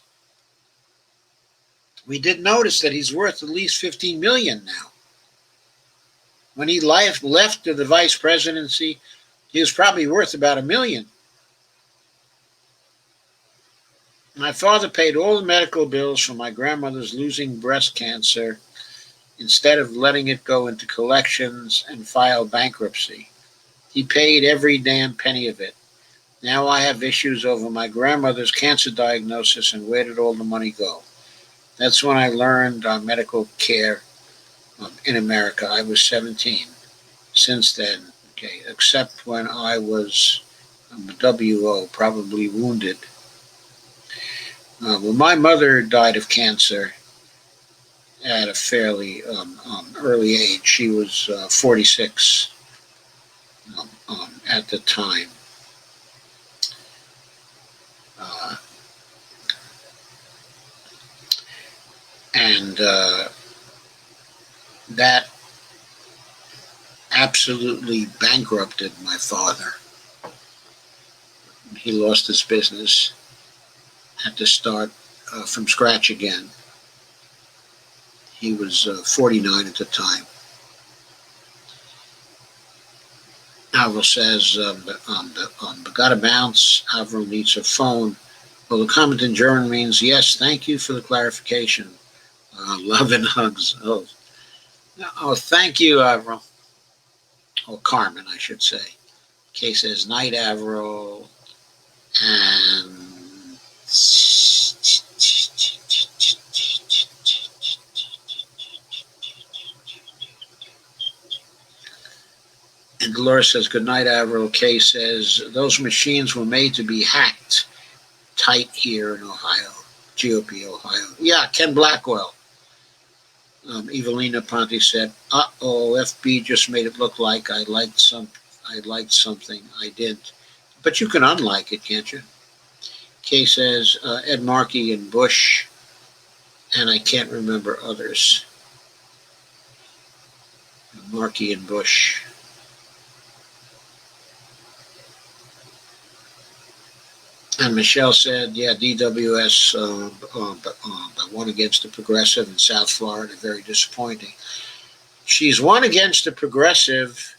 We did notice that he's worth at least $15 million now. When he left the vice presidency, he was probably worth about $1 million. My father paid all the medical bills for my grandmother's losing breast cancer instead of letting it go into collections and file bankruptcy. He paid every damn penny of it. Now I have issues over my grandmother's cancer diagnosis and where did all the money go? That's when I learned on medical care in America. I was 17. Since then, okay, except when I was WO, probably wounded. Well, my mother died of cancer at a fairly early age. She was 46 at the time. And that absolutely bankrupted my father. He lost his business, had to start from scratch again. He was 49 at the time. Avril says, gotta bounce. Avril needs her phone. Well, the comment in German means, yes, thank you for the clarification. Love and hugs. Oh, thank you, Avril. Or Carmen, I should say. Kay says, night, Avril. And Dolores says, good night, Avril. Kay says, those machines were made to be hacked. Tight here in Ohio. GOP, Ohio. Yeah, Ken Blackwell. Evelina Ponte said, FB just made it look like I liked something I didn't. But you can unlike it, can't you? Kay says, Ed Markey and Bush, and I can't remember others. Markey and Bush. And Michelle said, yeah, DWS won against the progressive in South Florida. Very disappointing. She's won against the progressive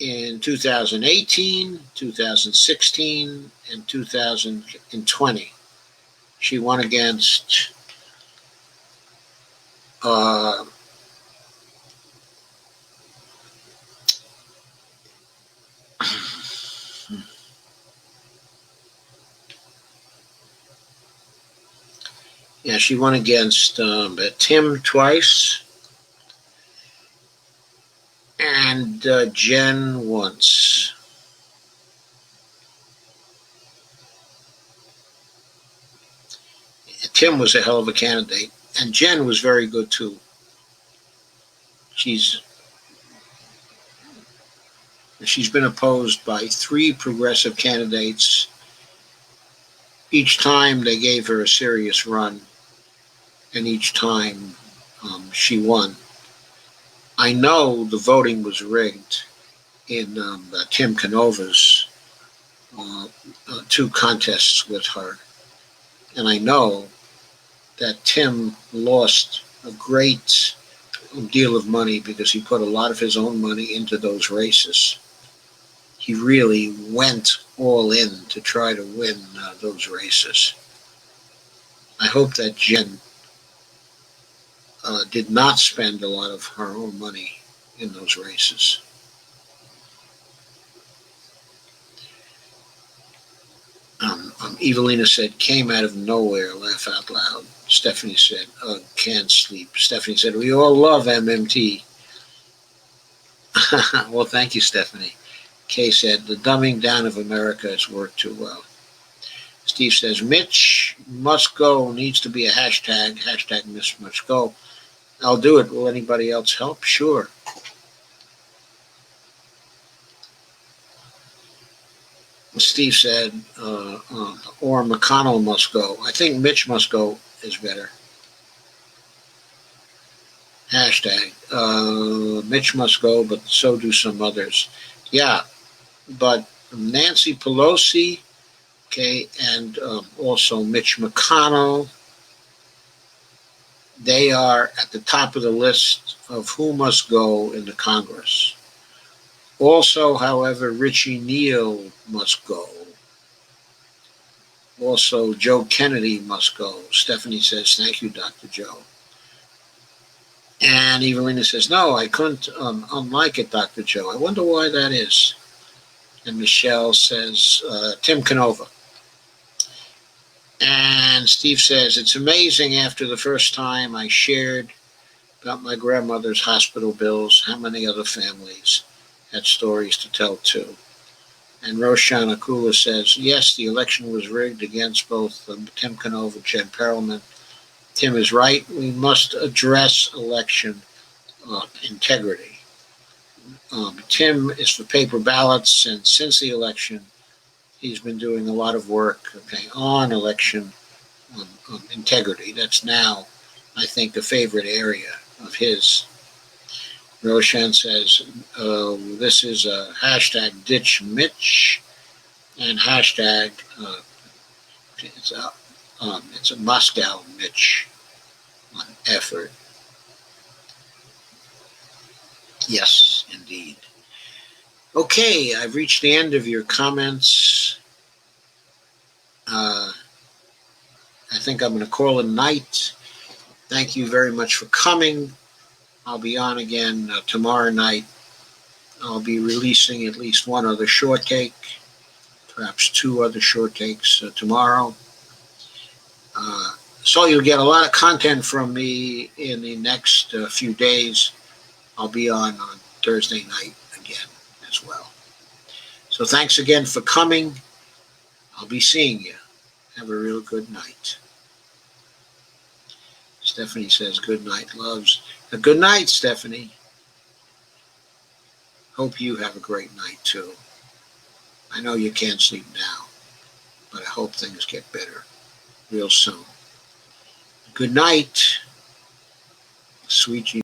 in 2018, 2016, and 2020. She won against uh, yeah, she won against Tim twice and Jen once. Tim was a hell of a candidate, and Jen was very good too. She's she's been opposed by three progressive candidates. Each time they gave her a serious run, and each time she won. I know the voting was rigged in Tim Canova's two contests with her, and I know that Tim lost a great deal of money because he put a lot of his own money into those races. He really went all in to try to win those races. I hope that Jen did not spend a lot of her own money in those races. Evelina said, came out of nowhere, laugh out loud. Stephanie said, can't sleep. Stephanie said, we all love MMT. Well, thank you, Stephanie. Kay said, the dumbing down of America has worked too well. Steve says, Mitch must go needs to be a hashtag. Hashtag Mitch must go. I'll do it. Will anybody else help? Sure. Steve said, or McConnell must go. I think Mitch must go is better. Hashtag. Mitch must go, but so do some others. Yeah, but Nancy Pelosi, okay, and also Mitch McConnell, they are at the top of the list of who must go in the Congress. Also, however, Richie Neal must go. Also, Joe Kennedy must go. Stephanie says, thank you, Dr. Joe. And Evelina says, no, I couldn't unlike it, Dr. Joe. I wonder why that is. And Michelle says, Tim Canova. And Steve says, it's amazing after the first time I shared about my grandmother's hospital bills, how many other families had stories to tell too. And Roshan Akula says, yes, the election was rigged against both Tim Canova and Jen Perelman. Tim is right. We must address election integrity. Tim is for paper ballots, and since the election, he's been doing a lot of work on election integrity. That's now, I think, a favorite area of his. Roshan says, this is a hashtag ditch Mitch and hashtag it's a Moscow Mitch effort. Yes, indeed. Okay, I've reached the end of your comments. I think I'm going to call it a night. Thank you very much for coming. I'll be on again tomorrow night. I'll be releasing at least one other short take, perhaps two other short takes tomorrow. So you'll get a lot of content from me in the next few days. I'll be on Thursday night again as well. So thanks again for coming. I'll be seeing you. Have a real good night. Stephanie says good night, loves. Good night, Stephanie. Hope you have a great night too. I know you can't sleep now, but I hope things get better real soon. Good night, sweet